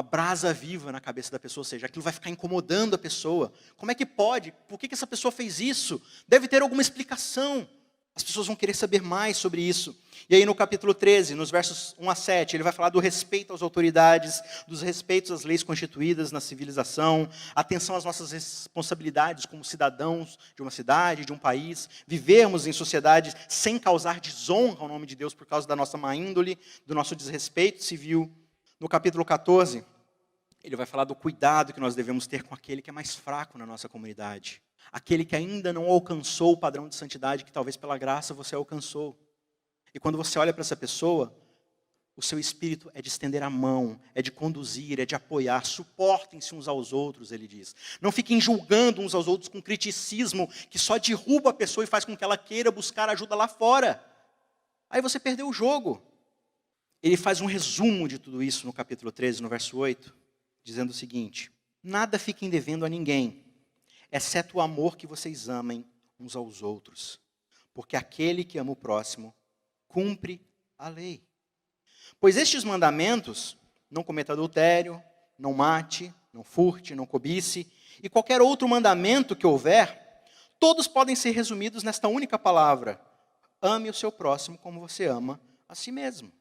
brasa viva na cabeça da pessoa, ou seja, aquilo vai ficar incomodando a pessoa. Como é que pode? Por que essa pessoa fez isso? Deve ter alguma explicação. As pessoas vão querer saber mais sobre isso. E aí no capítulo 13, nos versos 1 a 7, ele vai falar do respeito às autoridades, dos respeitos às leis constituídas na civilização, atenção às nossas responsabilidades como cidadãos de uma cidade, de um país, vivermos em sociedade sem causar desonra ao nome de Deus por causa da nossa má índole, do nosso desrespeito civil. No capítulo 14, ele vai falar do cuidado que nós devemos ter com aquele que é mais fraco na nossa comunidade. Aquele que ainda não alcançou o padrão de santidade que talvez pela graça você alcançou. E quando você olha para essa pessoa, o seu espírito é de estender a mão, é de conduzir, é de apoiar. Suportem-se uns aos outros, ele diz. Não fiquem julgando uns aos outros com criticismo que só derruba a pessoa e faz com que ela queira buscar ajuda lá fora. Aí você perdeu o jogo. Ele faz um resumo de tudo isso no capítulo 13, no verso 8, dizendo o seguinte: nada fiquem devendo a ninguém, exceto o amor que vocês amem uns aos outros. porque aquele que ama o próximo cumpre a lei. Pois estes mandamentos, não cometa adultério, não mate, não furte, não cobice, e qualquer outro mandamento que houver, todos podem ser resumidos nesta única palavra: ame o seu próximo como você ama a si mesmo.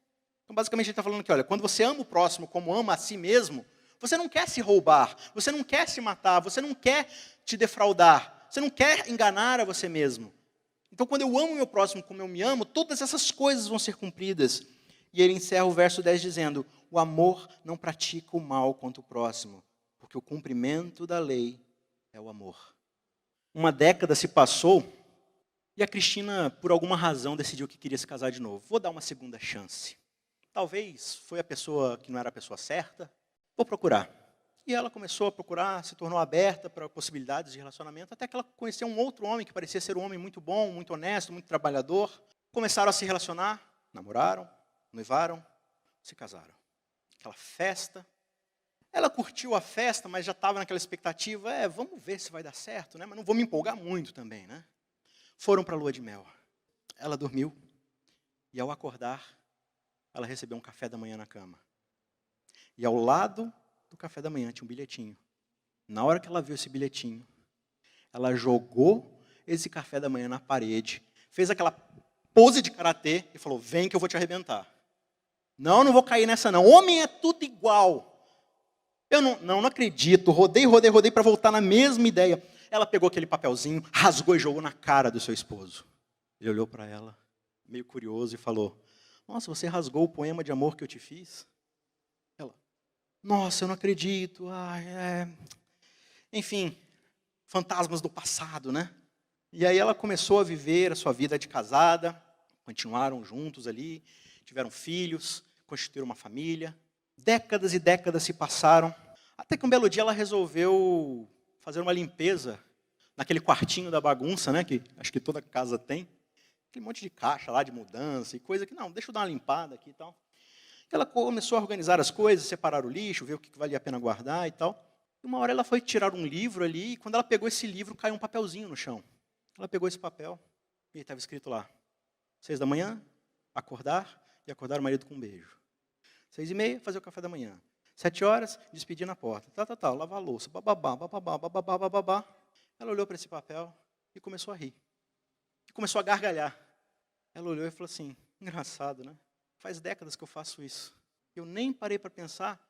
Então, basicamente, ele está falando aqui, olha, quando você ama o próximo como ama a si mesmo, você não quer se roubar, você não quer se matar, você não quer te defraudar, você não quer enganar a você mesmo. Então, quando eu amo o meu próximo como eu me amo, todas essas coisas vão ser cumpridas. E ele encerra o verso 10 dizendo: o amor não pratica o mal contra o próximo, porque o cumprimento da lei é o amor. Uma década se passou e a Cristina, por alguma razão, decidiu que queria se casar de novo. Vou dar uma segunda chance. Talvez foi a pessoa que não era a pessoa certa. Vou procurar. E ela começou a procurar, se tornou aberta para possibilidades de relacionamento, até que ela conheceu um outro homem que parecia ser um homem muito bom, muito honesto, muito trabalhador. Começaram a se relacionar, namoraram, noivaram, se casaram. Aquela festa. Ela curtiu a festa, mas já estava naquela expectativa, vamos ver se vai dar certo, né? Mas não vou me empolgar muito também, né? Foram para a lua de mel. Ela dormiu e, ao acordar, ela recebeu um café da manhã na cama. E ao lado do café da manhã tinha um bilhetinho. Na hora que ela viu esse bilhetinho, ela jogou esse café da manhã na parede, fez aquela pose de karatê e falou: vem que eu vou te arrebentar. Não vou cair nessa não. Homem é tudo igual. Eu não acredito. Rodei para voltar na mesma ideia. Ela pegou aquele papelzinho, rasgou e jogou na cara do seu esposo. Ele olhou para ela, meio curioso, e falou: nossa, você rasgou o poema de amor que eu te fiz? Ela: nossa, eu não acredito. Enfim, fantasmas do passado, né? E aí ela começou a viver a sua vida de casada, continuaram juntos ali, tiveram filhos, constituíram uma família. Décadas e décadas se passaram, até que um belo dia ela resolveu fazer uma limpeza naquele quartinho da bagunça, né, que acho que toda casa tem. Aquele monte de caixa lá de mudança e coisa que, não, deixa eu dar uma limpada aqui e tal. Ela começou a organizar as coisas, separar o lixo, ver o que valia a pena guardar e tal. E uma hora ela foi tirar um livro ali, e quando ela pegou esse livro, caiu um papelzinho no chão. Ela pegou esse papel e estava escrito lá: 6 da manhã, acordar e acordar o marido com um beijo. 6h30, fazer o café da manhã. 7 horas, despedir na porta. Lavar a louça, bababá. Ela olhou para esse papel e começou a rir. E começou a gargalhar. Ela olhou e falou assim: engraçado, né? Faz décadas que eu faço isso. Eu nem parei para pensar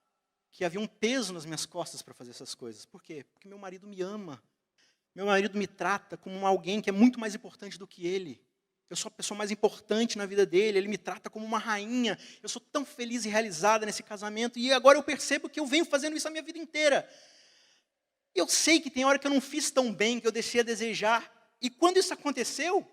que havia um peso nas minhas costas para fazer essas coisas. Por quê? Porque meu marido me ama. Meu marido me trata como alguém que é muito mais importante do que ele. Eu sou a pessoa mais importante na vida dele, ele me trata como uma rainha. Eu sou tão feliz e realizada nesse casamento, e agora eu percebo que eu venho fazendo isso a minha vida inteira. Eu sei que tem hora que eu não fiz tão bem, que eu deixei a desejar. E quando isso aconteceu,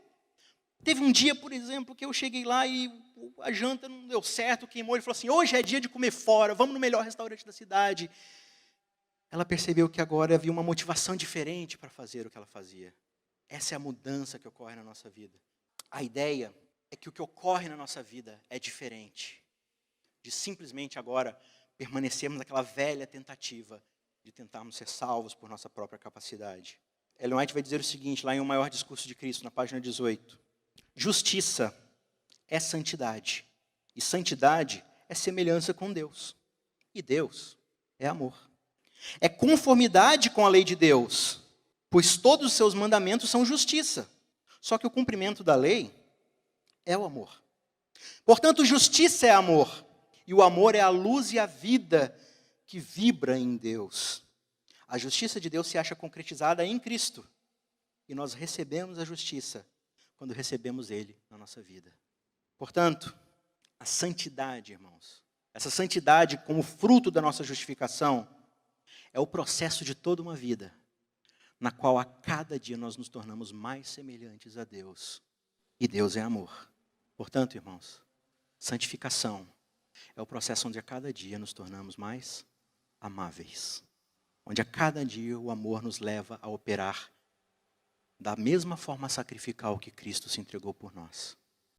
teve um dia, por exemplo, que eu cheguei lá e a janta não deu certo, queimou. Ele falou assim: hoje é dia de comer fora, vamos no melhor restaurante da cidade. Ela percebeu que agora havia uma motivação diferente para fazer o que ela fazia. Essa é a mudança que ocorre na nossa vida. A ideia é que o que ocorre na nossa vida é diferente. De simplesmente agora permanecermos naquela velha tentativa de tentarmos ser salvos por nossa própria capacidade. Ellen White vai dizer o seguinte, lá em O Maior Discurso de Cristo, na página 18. Justiça é santidade. E santidade é semelhança com Deus. E Deus é amor. É conformidade com a lei de Deus, pois todos os seus mandamentos são justiça. Só que o cumprimento da lei é o amor. Portanto, justiça é amor. E o amor é a luz e a vida que vibra em Deus. A justiça de Deus se acha concretizada em Cristo. E nós recebemos a justiça quando recebemos Ele na nossa vida. Portanto, a santidade, irmãos, essa santidade como fruto da nossa justificação, é o processo de toda uma vida, na qual a cada dia nós nos tornamos mais semelhantes a Deus. E Deus é amor. Portanto, irmãos, santificação é o processo onde a cada dia nos tornamos mais amáveis. Onde a cada dia o amor nos leva a operar da mesma forma sacrificial que Cristo se entregou por nós.